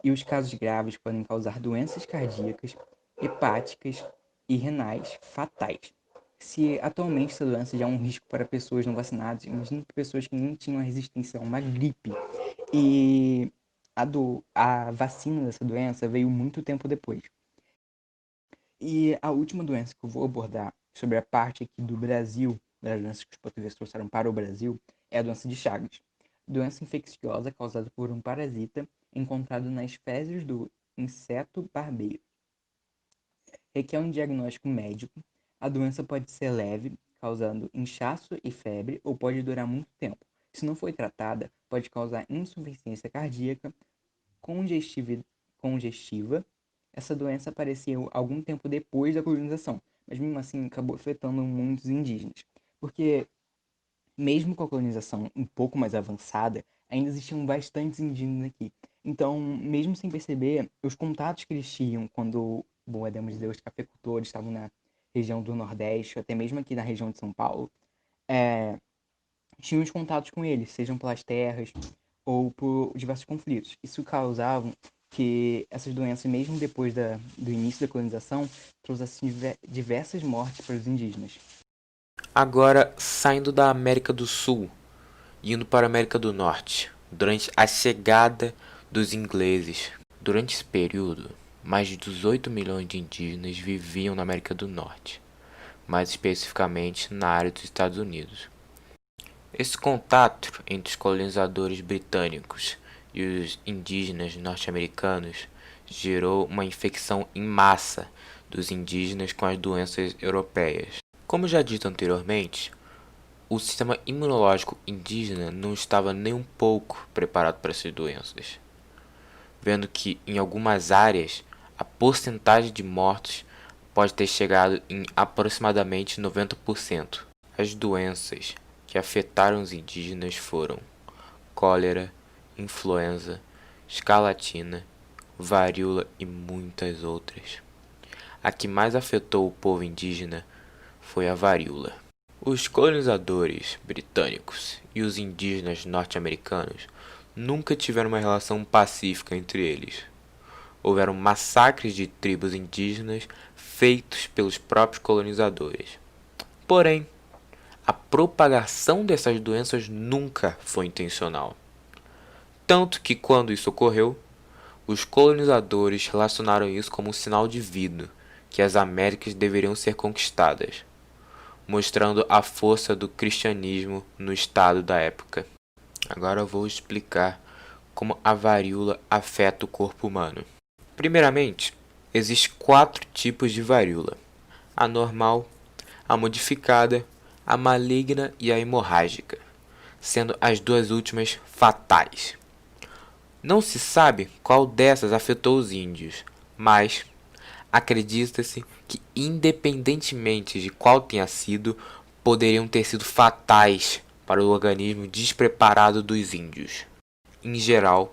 C: e os casos graves podem causar doenças cardíacas, hepáticas e renais fatais. Se atualmente essa doença já é um risco para pessoas não vacinadas, imagina para pessoas que nem tinham resistência a uma gripe. E a vacina dessa doença veio muito tempo depois. E a última doença que eu vou abordar sobre a parte aqui do Brasil, das doenças que os portugueses trouxeram para o Brasil, é a doença de Chagas. Doença infecciosa causada por um parasita encontrado nas fezes do inseto barbeiro. Requer um diagnóstico médico. A doença pode ser leve, causando inchaço e febre, ou pode durar muito tempo. Se não for tratada, pode causar insuficiência cardíaca, congestiva. Essa doença apareceu algum tempo depois da colonização, mas mesmo assim acabou afetando muitos indígenas, porque mesmo com a colonização um pouco mais avançada, ainda existiam bastantes indígenas aqui. Então, mesmo sem perceber, os contatos que eles tinham quando, podemos dizer, os cafeicultores estavam na região do Nordeste, ou até mesmo aqui na região de São Paulo, tínhamos contatos com eles, sejam pelas terras ou por diversos conflitos. Isso causava que essas doenças, mesmo depois do início da colonização, trouxessem diversas mortes para os indígenas.
D: Agora, saindo da América do Sul e indo para a América do Norte, durante a chegada dos ingleses. Durante esse período, mais de 18 milhões de indígenas viviam na América do Norte, mais especificamente na área dos Estados Unidos. Esse contato entre os colonizadores britânicos e os indígenas norte-americanos gerou uma infecção em massa dos indígenas com as doenças europeias. Como já dito anteriormente, o sistema imunológico indígena não estava nem um pouco preparado para essas doenças, vendo que em algumas áreas a porcentagem de mortos pode ter chegado em aproximadamente 90%. As doenças que afetaram os indígenas foram cólera, influenza, escarlatina, varíola e muitas outras. A que mais afetou o povo indígena foi a varíola. Os colonizadores britânicos e os indígenas norte-americanos nunca tiveram uma relação pacífica entre eles. Houveram massacres de tribos indígenas feitos pelos próprios colonizadores. Porém, a propagação dessas doenças nunca foi intencional. Tanto que, quando isso ocorreu, os colonizadores relacionaram isso como um sinal divino que as Américas deveriam ser conquistadas, mostrando a força do cristianismo no estado da época. Agora eu vou explicar como a varíola afeta o corpo humano. Primeiramente, existem 4 tipos de varíola: a normal, a modificada, a maligna e a hemorrágica, sendo as 2 últimas fatais. Não se sabe qual dessas afetou os índios, mas acredita-se que, independentemente de qual tenha sido, poderiam ter sido fatais para o organismo despreparado dos índios. Em geral,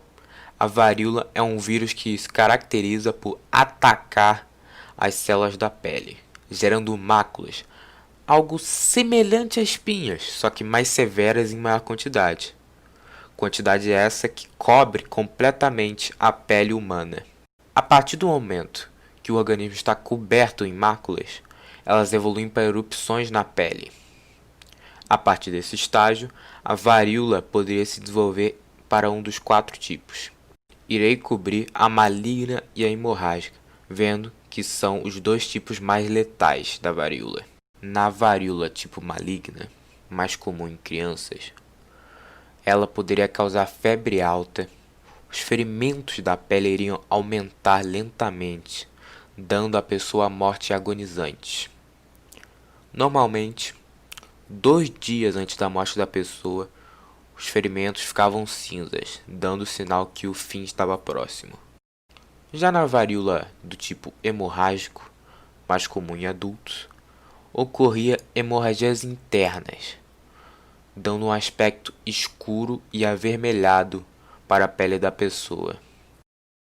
D: a varíola é um vírus que se caracteriza por atacar as células da pele, gerando máculas, algo semelhante a espinhas, só que mais severas em maior quantidade. Quantidade essa que cobre completamente a pele humana. A partir do momento que o organismo está coberto em máculas, elas evoluem para erupções na pele. A partir desse estágio, a varíola poderia se desenvolver para um dos 4 tipos. Irei cobrir a maligna e a hemorrágica, vendo que são os 2 tipos mais letais da varíola. Na varíola tipo maligna, mais comum em crianças, ela poderia causar febre alta, os ferimentos da pele iriam aumentar lentamente, dando à pessoa a morte agonizante. Normalmente, 2 dias antes da morte da pessoa, os ferimentos ficavam cinzas, dando sinal que o fim estava próximo. Já na varíola do tipo hemorrágico, mais comum em adultos, ocorria hemorragias internas, dando um aspecto escuro e avermelhado para a pele da pessoa.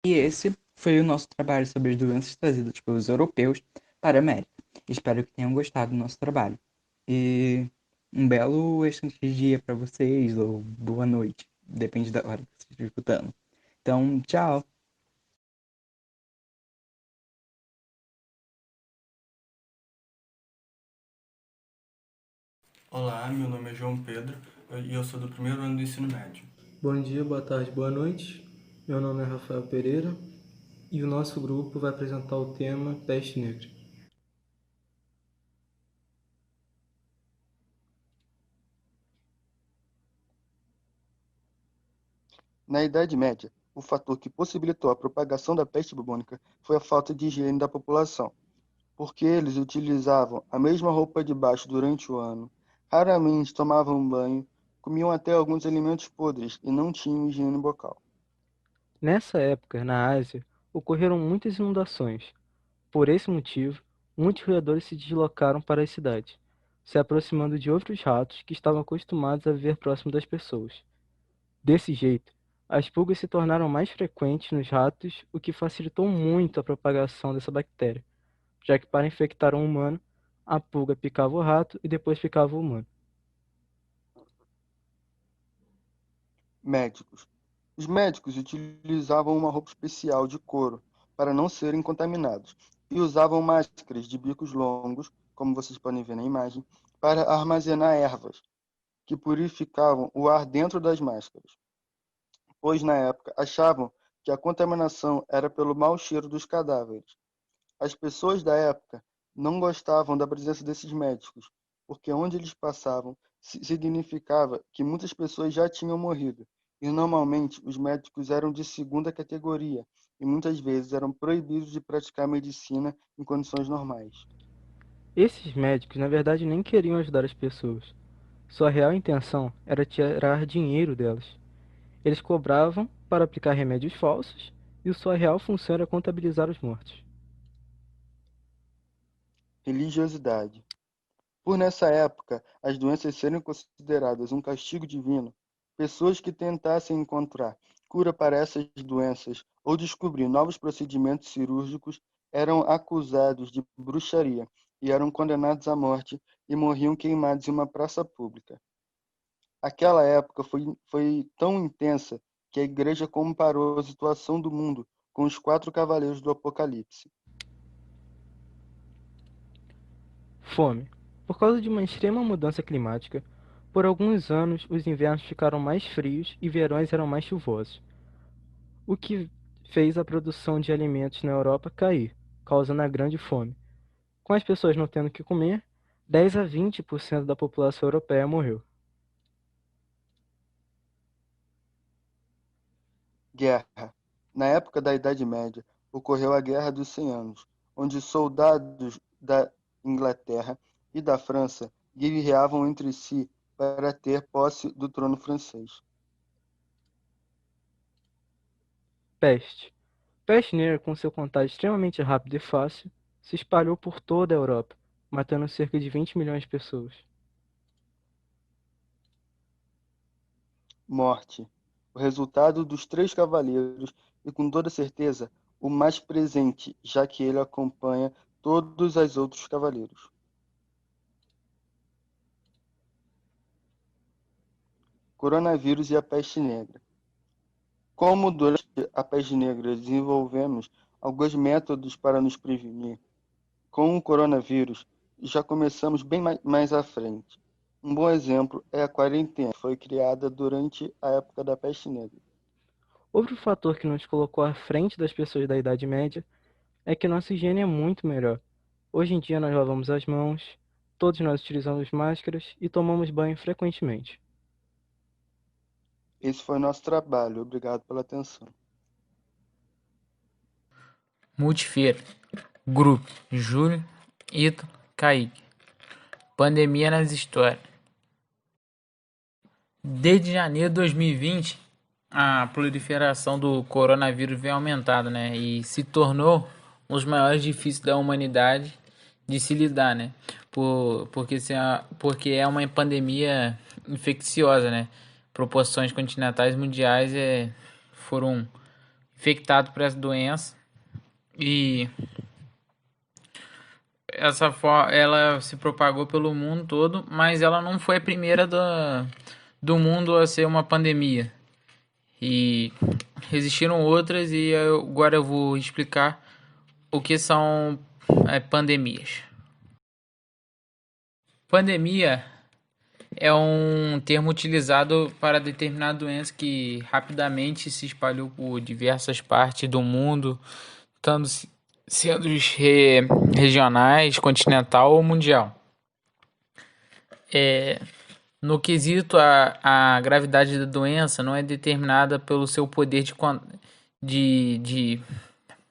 C: E esse foi o nosso trabalho sobre as doenças trazidas pelos europeus para a América. Espero que tenham gostado do nosso trabalho. E um belo excelente dia para vocês, ou boa noite, depende da hora que vocês estão escutando. Então, tchau!
E: Olá, meu nome é João Pedro e eu sou do primeiro ano do ensino médio.
F: Bom dia, boa tarde, boa noite. Meu nome é Rafael Pereira e o nosso grupo vai apresentar o tema Peste Negra.
G: Na Idade Média, o fator que possibilitou a propagação da peste bubônica foi a falta de higiene da população, porque eles utilizavam a mesma roupa de baixo durante o ano, raramente tomavam banho, comiam até alguns alimentos podres e não tinham higiene bucal.
F: Nessa época, na Ásia, ocorreram muitas inundações. Por esse motivo, muitos roedores se deslocaram para as cidades, se aproximando de outros ratos que estavam acostumados a viver próximo das pessoas. Desse jeito, as pulgas se tornaram mais frequentes nos ratos, o que facilitou muito a propagação dessa bactéria, já que para infectar um humano, a pulga picava o rato e depois picava o humano.
G: Médicos. Os médicos utilizavam uma roupa especial de couro para não serem contaminados e usavam máscaras de bicos longos, como vocês podem ver na imagem, para armazenar ervas que purificavam o ar dentro das máscaras, pois na época achavam que a contaminação era pelo mau cheiro dos cadáveres. As pessoas da época não gostavam da presença desses médicos, porque onde eles passavam significava que muitas pessoas já tinham morrido, e normalmente os médicos eram de segunda categoria e muitas vezes eram proibidos de praticar medicina em condições normais.
F: Esses médicos, na verdade, nem queriam ajudar as pessoas. Sua real intenção era tirar dinheiro delas. Eles cobravam para aplicar remédios falsos e sua real função era contabilizar os mortos.
G: Religiosidade. Por nessa época as doenças serem consideradas um castigo divino, pessoas que tentassem encontrar cura para essas doenças ou descobrir novos procedimentos cirúrgicos eram acusados de bruxaria e eram condenados à morte e morriam queimados em uma praça pública. Aquela época foi tão intensa que a igreja comparou a situação do mundo com os 4 cavaleiros do Apocalipse.
F: Fome. Por causa de uma extrema mudança climática, por alguns anos os invernos ficaram mais frios e verões eram mais chuvosos, o que fez a produção de alimentos na Europa cair, causando a grande fome. Com as pessoas não tendo o que comer, 10 a 20% da população europeia morreu.
G: Guerra. Na época da Idade Média, ocorreu a Guerra dos 100 Anos, onde soldados da Inglaterra e da França guerreavam entre si para ter posse do trono francês.
F: Peste. Peste negra, com seu contágio extremamente rápido e fácil, se espalhou por toda a Europa, matando cerca de 20 milhões de pessoas.
G: Morte. O resultado dos 3 cavaleiros e, com toda certeza, o mais presente, já que ele acompanha todos os outros cavaleiros. Coronavírus e a peste negra. Como durante a peste negra desenvolvemos alguns métodos para nos prevenir, com o coronavírus já começamos bem mais à frente. Um bom exemplo é a quarentena, que foi criada durante a época da peste negra.
F: Outro fator que nos colocou à frente das pessoas da Idade Média é que nossa higiene é muito melhor. Hoje em dia nós lavamos as mãos, todos nós utilizamos máscaras e tomamos banho frequentemente.
G: Esse foi o nosso trabalho. Obrigado pela atenção.
U: Multifeira. Grupo. Júlio, Ito, Kaique. Pandemia nas histórias. Desde janeiro de 2020, a proliferação do coronavírus vem aumentando, né? E se tornou um dos maiores difíceis da humanidade de se lidar, né? Porque é uma pandemia infecciosa, né? Proporções continentais mundiais foram infectados por essa doença e ela se propagou pelo mundo todo, mas ela não foi a primeira do mundo a ser uma pandemia. E existiram outras e agora eu vou explicar o que são pandemias. Pandemia é um termo utilizado para determinar doença que rapidamente se espalhou por diversas partes do mundo, tanto sendo regionais, continental ou mundial. No quesito, a gravidade da doença não é determinada pelo seu poder de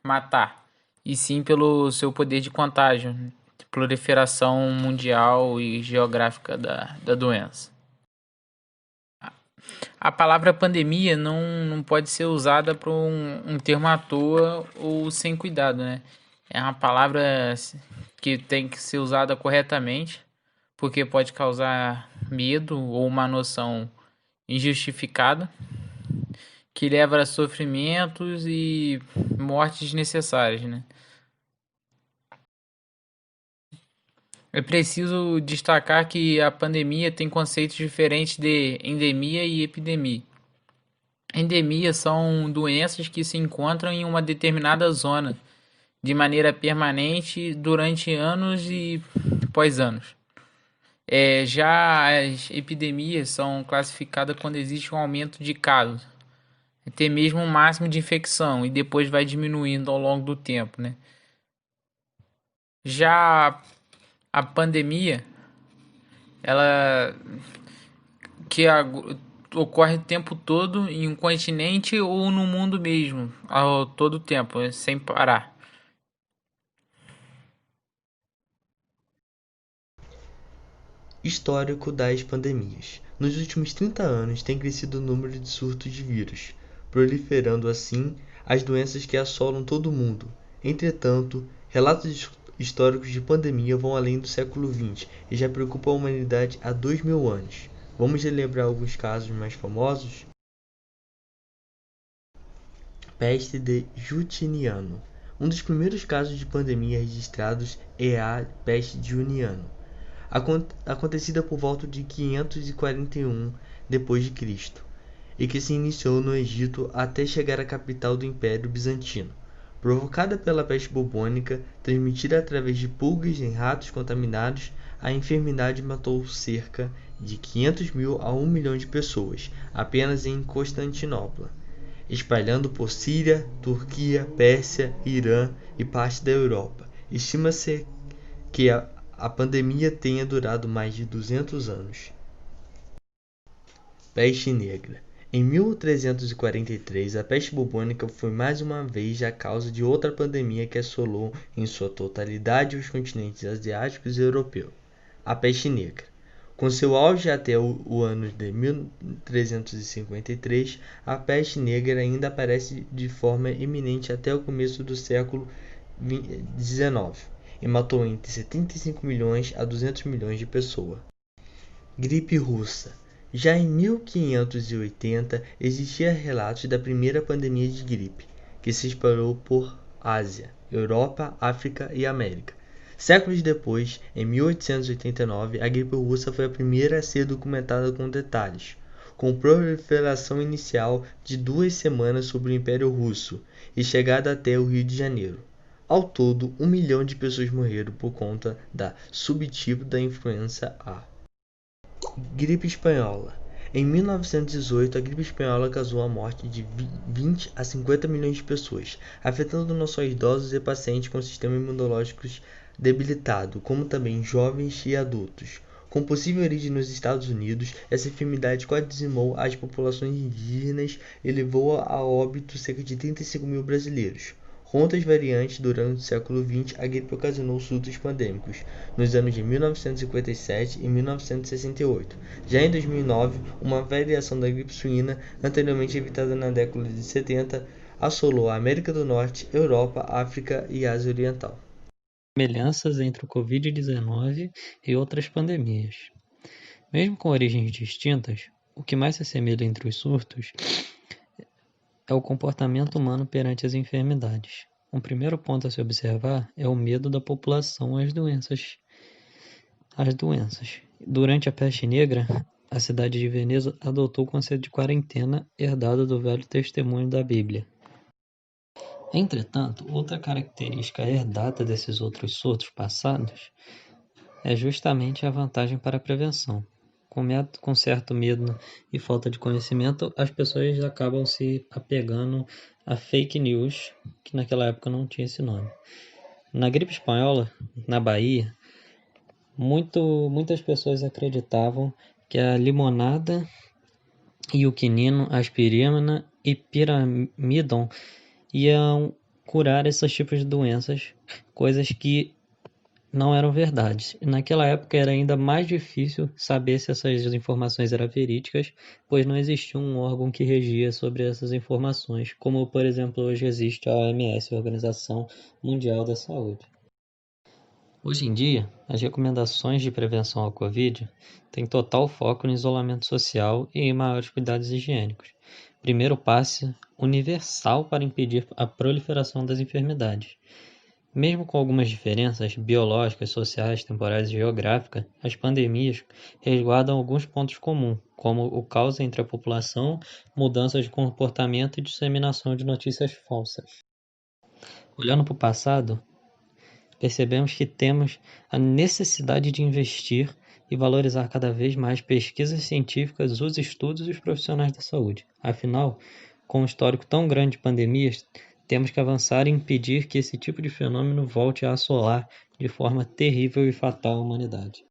U: matar, e sim pelo seu poder de contágio, de proliferação mundial e geográfica da doença. A palavra pandemia não pode ser usada para um termo à toa ou sem cuidado, né? É uma palavra que tem que ser usada corretamente, porque pode causar medo ou uma noção injustificada que leva a sofrimentos e mortes desnecessárias, né? É preciso destacar que a pandemia tem conceitos diferentes de endemia e epidemia.
H: Endemias são doenças que se encontram em uma determinada zona de maneira permanente durante anos e pós anos. Já as epidemias são classificadas quando existe um aumento de casos, até mesmo um máximo de infecção, e depois vai diminuindo ao longo do tempo, né? Já a pandemia, ela ocorre o tempo todo em um continente ou no mundo mesmo, ao todo tempo, sem parar.
I: Histórico das pandemias. Nos últimos 30 anos tem crescido o número de surtos de vírus, proliferando assim as doenças que assolam todo o mundo. Entretanto, relatos históricos de pandemia vão além do século XX e já preocupam a humanidade há 2000 anos. Vamos relembrar alguns casos mais famosos? Peste de Justiniano. Um dos primeiros casos de pandemia registrados é a peste de Justiniano, acontecida por volta de 541 d.C., e que se iniciou no Egito até chegar à capital do Império Bizantino. Provocada pela peste bubônica, transmitida através de pulgas em ratos contaminados, a enfermidade matou cerca de 500.000 a 1 milhão de pessoas, apenas em Constantinopla, espalhando por Síria, Turquia, Pérsia, Irã e parte da Europa. Estima-se que a pandemia tenha durado mais de 200 anos. Peste negra. Em 1343, a peste bubônica foi mais uma vez a causa de outra pandemia que assolou em sua totalidade os continentes asiáticos e europeu, a peste negra. Com seu auge até o ano de 1353, a peste negra ainda aparece de forma eminente até o começo do século XIX e matou entre 75 milhões a 200 milhões de pessoas. Gripe russa. Já em 1580 existiam relatos da primeira pandemia de gripe, que se espalhou por Ásia, Europa, África e América. Séculos depois, em 1889, a gripe russa foi a primeira a ser documentada com detalhes, com proliferação inicial de 2 semanas sobre o Império Russo e chegada até o Rio de Janeiro. Ao todo, 1 milhão de pessoas morreram por conta da subtipo da influenza A. Gripe espanhola. Em 1918, a gripe espanhola causou a morte de 20 a 50 milhões de pessoas, afetando não só idosos e pacientes com sistema imunológico debilitado, como também jovens e adultos. Com possível origem nos Estados Unidos, essa enfermidade quase dizimou as populações indígenas e levou a óbito cerca de 35 mil brasileiros. Com outras variantes, durante o século XX, a gripe ocasionou surtos pandêmicos, nos anos de 1957 e 1968. Já em 2009, uma variação da gripe suína, anteriormente evitada na década de 70, assolou a América do Norte, Europa, África e Ásia Oriental.
J: Semelhanças entre o Covid-19 e outras pandemias. Mesmo com origens distintas, o que mais se assemelha entre os surtos é o comportamento humano perante as enfermidades. Um primeiro ponto a se observar é o medo da população às doenças. Durante a peste negra, a cidade de Veneza adotou o conceito de quarentena herdado do Velho Testemunho da Bíblia. Entretanto, outra característica herdada desses outros surtos passados é justamente a vantagem para a prevenção. Com certo medo e falta de conhecimento, as pessoas acabam se apegando a fake news, que naquela época não tinha esse nome. Na gripe espanhola, na Bahia, muitas pessoas acreditavam que a limonada e o quinino, aspirina e piramidon iam curar esses tipos de doenças, coisas que não eram verdades. Naquela época era ainda mais difícil saber se essas informações eram verídicas, pois não existia um órgão que regia sobre essas informações, como por exemplo hoje existe a OMS, a Organização Mundial da Saúde. Hoje em dia, as recomendações de prevenção ao Covid têm total foco no isolamento social e em maiores cuidados higiênicos. Primeiro passo universal para impedir a proliferação das enfermidades. Mesmo com algumas diferenças biológicas, sociais, temporais e geográficas, as pandemias resguardam alguns pontos comuns, como o caos entre a população, mudanças de comportamento e disseminação de notícias falsas. Olhando para o passado, percebemos que temos a necessidade de investir e valorizar cada vez mais pesquisas científicas, os estudos e os profissionais da saúde. Afinal, com um histórico tão grande de pandemias, temos que avançar e impedir que esse tipo de fenômeno volte a assolar de forma terrível e fatal a humanidade.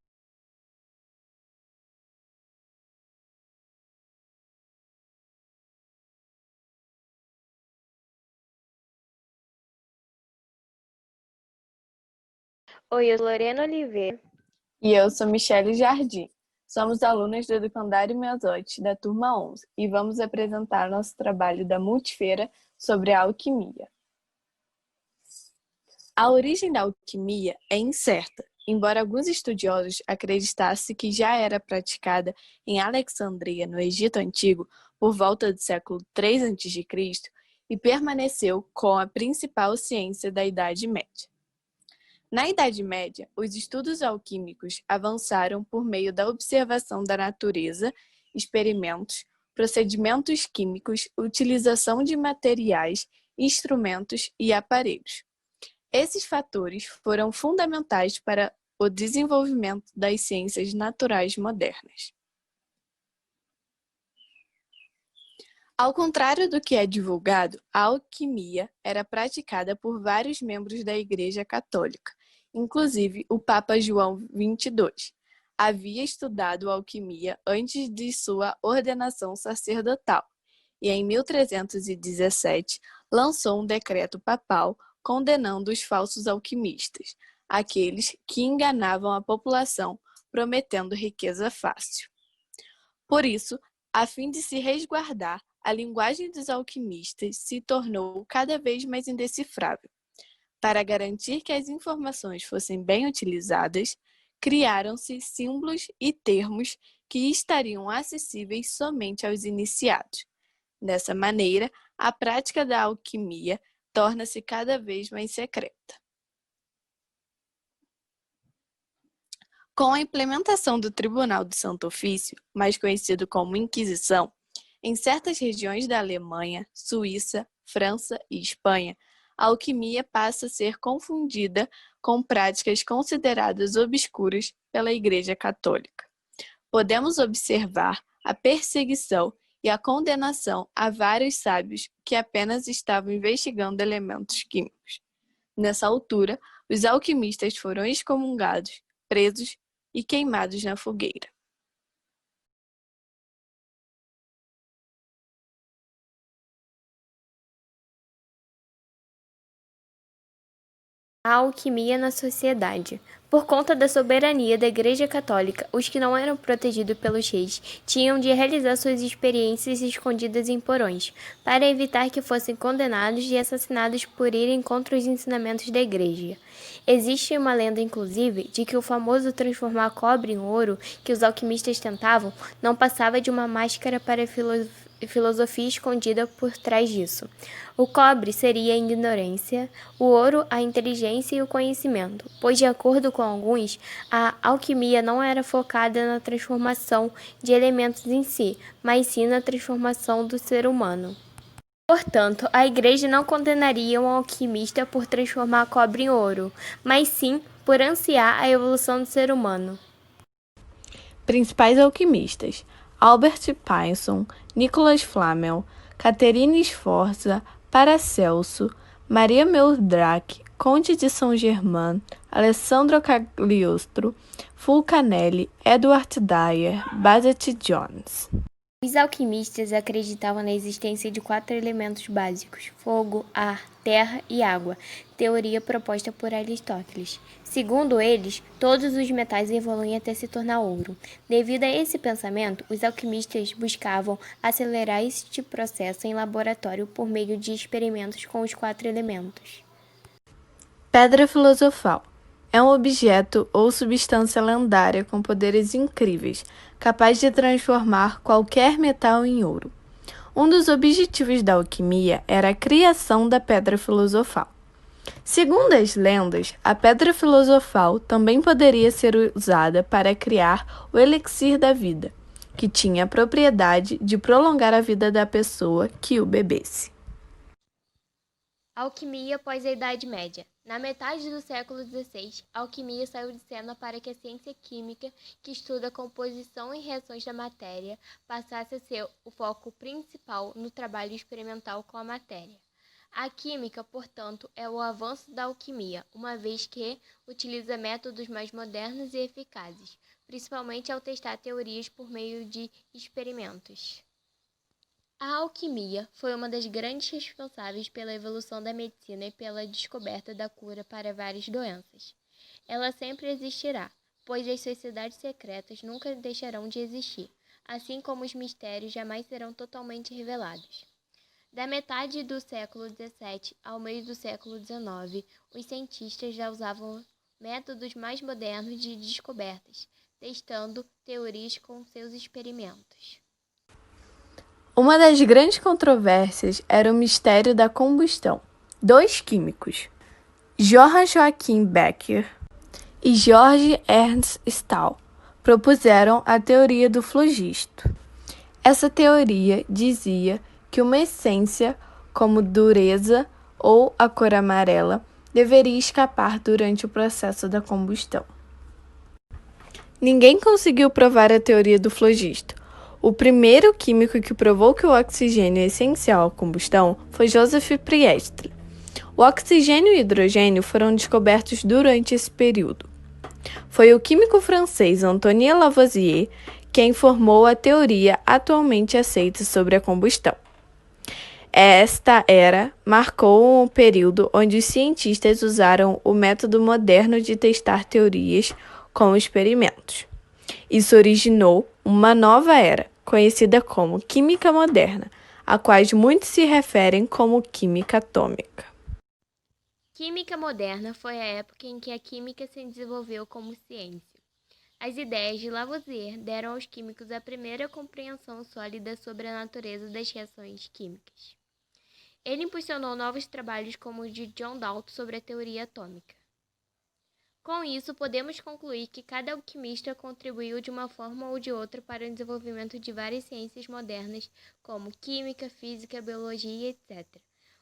L: Oi, eu sou Lorena Oliveira.
T: E eu sou Michele Jardim. Somos alunas do Educandário Mesote, da turma 11, e vamos apresentar nosso trabalho da Multifeira sobre a alquimia. A origem da alquimia é incerta, embora alguns estudiosos acreditassem que já era praticada em Alexandria, no Egito Antigo, por volta do século III a.C., e permaneceu como a principal ciência da Idade Média. Na Idade Média, os estudos alquímicos avançaram por meio da observação da natureza, experimentos, procedimentos químicos, utilização de materiais, instrumentos e aparelhos. Esses fatores foram fundamentais para o desenvolvimento das ciências naturais modernas. Ao contrário do que é divulgado, a alquimia era praticada por vários membros da Igreja Católica, inclusive o Papa João XXII. Havia estudado alquimia antes de sua ordenação sacerdotal e, em 1317, lançou um decreto papal condenando os falsos alquimistas, aqueles que enganavam a população prometendo riqueza fácil. Por isso, a fim de se resguardar, a linguagem dos alquimistas se tornou cada vez mais indecifrável. Para garantir que as informações fossem bem utilizadas, criaram-se símbolos e termos que estariam acessíveis somente aos iniciados. Dessa maneira, a prática da alquimia torna-se cada vez mais secreta. Com a implementação do Tribunal do Santo Ofício, mais conhecido como Inquisição, em certas regiões da Alemanha, Suíça, França e Espanha, a alquimia passa a ser confundida com práticas consideradas obscuras pela Igreja Católica. Podemos observar a perseguição e a condenação a vários sábios que apenas estavam investigando elementos químicos. Nessa altura, os alquimistas foram excomungados, presos e queimados na fogueira.
L: A alquimia na sociedade. Por conta da soberania da Igreja Católica, os que não eram protegidos pelos reis tinham de realizar suas experiências escondidas em porões, para evitar que fossem condenados e assassinados por irem contra os ensinamentos da Igreja. Existe uma lenda, inclusive, de que o famoso transformar cobre em ouro que os alquimistas tentavam não passava de uma máscara para filosofia escondida por trás disso. O cobre seria a ignorância, o ouro a inteligência e o conhecimento, pois, de acordo com alguns, a alquimia não era focada na transformação de elementos em si, mas sim na transformação do ser humano. Portanto, a Igreja não condenaria um alquimista por transformar cobre em ouro, mas sim por ansiar a evolução do ser humano.
T: Principais alquimistas: Albert Pinson, Nicolas Flamel, Catherine Sforza, Paracelso, Maria Meldraque, Conde de Saint-Germain, Alessandro Cagliostro, Fulcanelli, Edward Dyer, Bazet Jones.
L: Os alquimistas acreditavam na existência de 4 elementos básicos: fogo, ar, terra e água, teoria proposta por Aristóteles. Segundo eles, todos os metais evoluem até se tornar ouro. Devido a esse pensamento, os alquimistas buscavam acelerar este processo em laboratório por meio de experimentos com os 4 elementos.
T: Pedra filosofal. É um objeto ou substância lendária com poderes incríveis, capaz de transformar qualquer metal em ouro. Um dos objetivos da alquimia era a criação da pedra filosofal. Segundo as lendas, a pedra filosofal também poderia ser usada para criar o elixir da vida, que tinha a propriedade de prolongar a vida da pessoa que o bebesse.
L: Alquimia após a Idade Média. Na metade do século XVI, a alquimia saiu de cena para que a ciência química, que estuda a composição e reações da matéria, passasse a ser o foco principal no trabalho experimental com a matéria. A química, portanto, é o avanço da alquimia, uma vez que utiliza métodos mais modernos e eficazes, principalmente ao testar teorias por meio de experimentos. A alquimia foi uma das grandes responsáveis pela evolução da medicina e pela descoberta da cura para várias doenças. Ela sempre existirá, pois as sociedades secretas nunca deixarão de existir, assim como os mistérios jamais serão totalmente revelados. Da metade do século XVII ao meio do século XIX, os cientistas já usavam métodos mais modernos de descobertas, testando teorias com seus experimentos.
T: Uma das grandes controvérsias era o mistério da combustão. Dois químicos, Johann Joachim Becker e Georg Ernst Stahl, propuseram a teoria do flogisto. Essa teoria dizia que uma essência, como dureza ou a cor amarela, deveria escapar durante o processo da combustão. Ninguém conseguiu provar a teoria do flogisto. O primeiro químico que provou que o oxigênio é essencial à combustão foi Joseph Priestley. O oxigênio e o hidrogênio foram descobertos durante esse período. Foi o químico francês Antoine Lavoisier quem formou a teoria atualmente aceita sobre a combustão. Esta era marcou um período onde os cientistas usaram o método moderno de testar teorias com experimentos. Isso originou uma nova era, conhecida como química moderna, a qual muitos se referem como química atômica.
L: Química moderna foi a época em que a química se desenvolveu como ciência. As ideias de Lavoisier deram aos químicos a primeira compreensão sólida sobre a natureza das reações químicas. Ele impulsionou novos trabalhos como o de John Dalton sobre a teoria atômica. Com isso, podemos concluir que cada alquimista contribuiu de uma forma ou de outra para o desenvolvimento de várias ciências modernas, como química, física, biologia, etc.,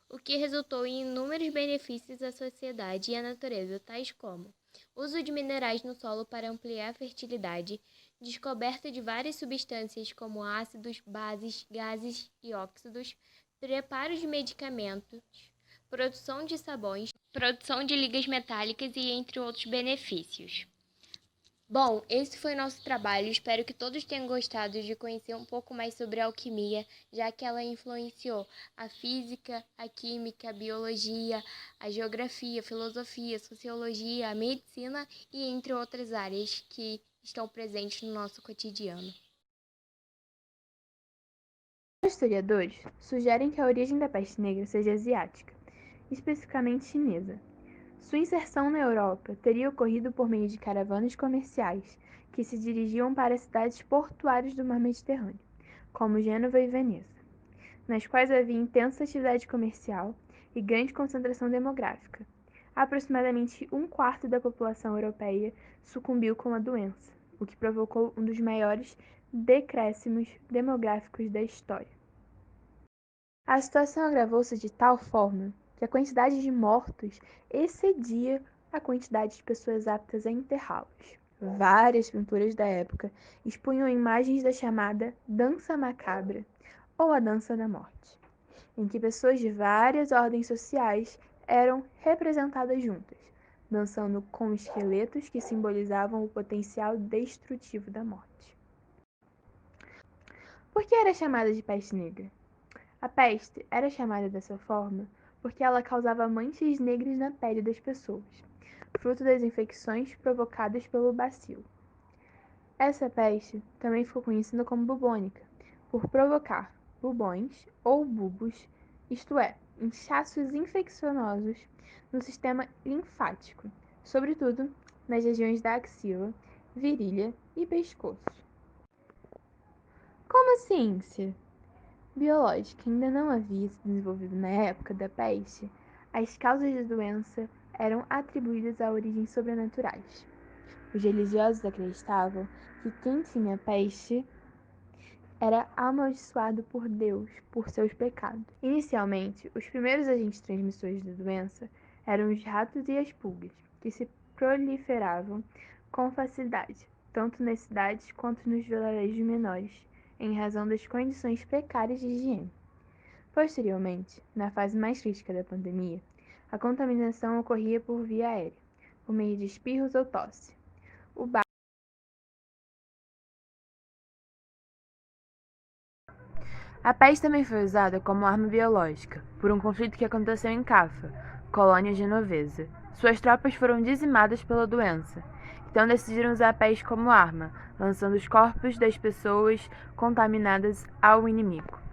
L: o que resultou em inúmeros benefícios à sociedade e à natureza, tais como uso de minerais no solo para ampliar a fertilidade, descoberta de várias substâncias como ácidos, bases, gases e óxidos, preparo de medicamentos, produção de sabões, produção de ligas metálicas e entre outros benefícios. Bom, esse foi o nosso trabalho. Espero que todos tenham gostado de conhecer um pouco mais sobre a alquimia, já que ela influenciou a física, a química, a biologia, a geografia, a filosofia, a sociologia, a medicina e entre outras áreas que estão presentes no nosso cotidiano.
K: Os historiadores sugerem que a origem da peste negra seja asiática, especificamente chinesa. Sua inserção na Europa teria ocorrido por meio de caravanas comerciais que se dirigiam para cidades portuárias do mar Mediterrâneo, como Gênova e Veneza, nas quais havia intensa atividade comercial e grande concentração demográfica. Aproximadamente um quarto da população europeia sucumbiu com a doença, o que provocou um dos maiores decréscimos demográficos da história. A situação agravou-se de tal forma que a quantidade de mortos excedia a quantidade de pessoas aptas a enterrá-los. Várias pinturas da época expunham imagens da chamada dança macabra, ou a dança da morte, em que pessoas de várias ordens sociais eram representadas juntas, dançando com esqueletos que simbolizavam o potencial destrutivo da morte. Por que era chamada de peste negra? A peste era chamada dessa forma porque ela causava manchas negras na pele das pessoas, fruto das infecções provocadas pelo bacilo. Essa peste também ficou conhecida como bubônica, por provocar bubões ou bulbos, isto é, inchaços infecciosos no sistema linfático, sobretudo nas regiões da axila, virilha e pescoço. Como a ciência biológica ainda não havia se desenvolvido na época da peste, As causas da doença eram atribuídas a origens sobrenaturais. Os religiosos acreditavam que quem tinha peste era amaldiçoado por Deus por seus pecados. Inicialmente, os primeiros agentes transmissores da doença eram os ratos e as pulgas, que se proliferavam com facilidade, tanto nas cidades quanto nos vilarejos menores, em razão das condições precárias de higiene. Posteriormente, na fase mais crítica da pandemia, a contaminação ocorria por via aérea, por meio de espirros ou tosse. A peste também foi usada como arma biológica, por um conflito que aconteceu em Caffa, colônia genovesa. Suas tropas foram dizimadas pela doença, então decidiram usar a peste como arma, lançando os corpos das pessoas contaminadas ao inimigo.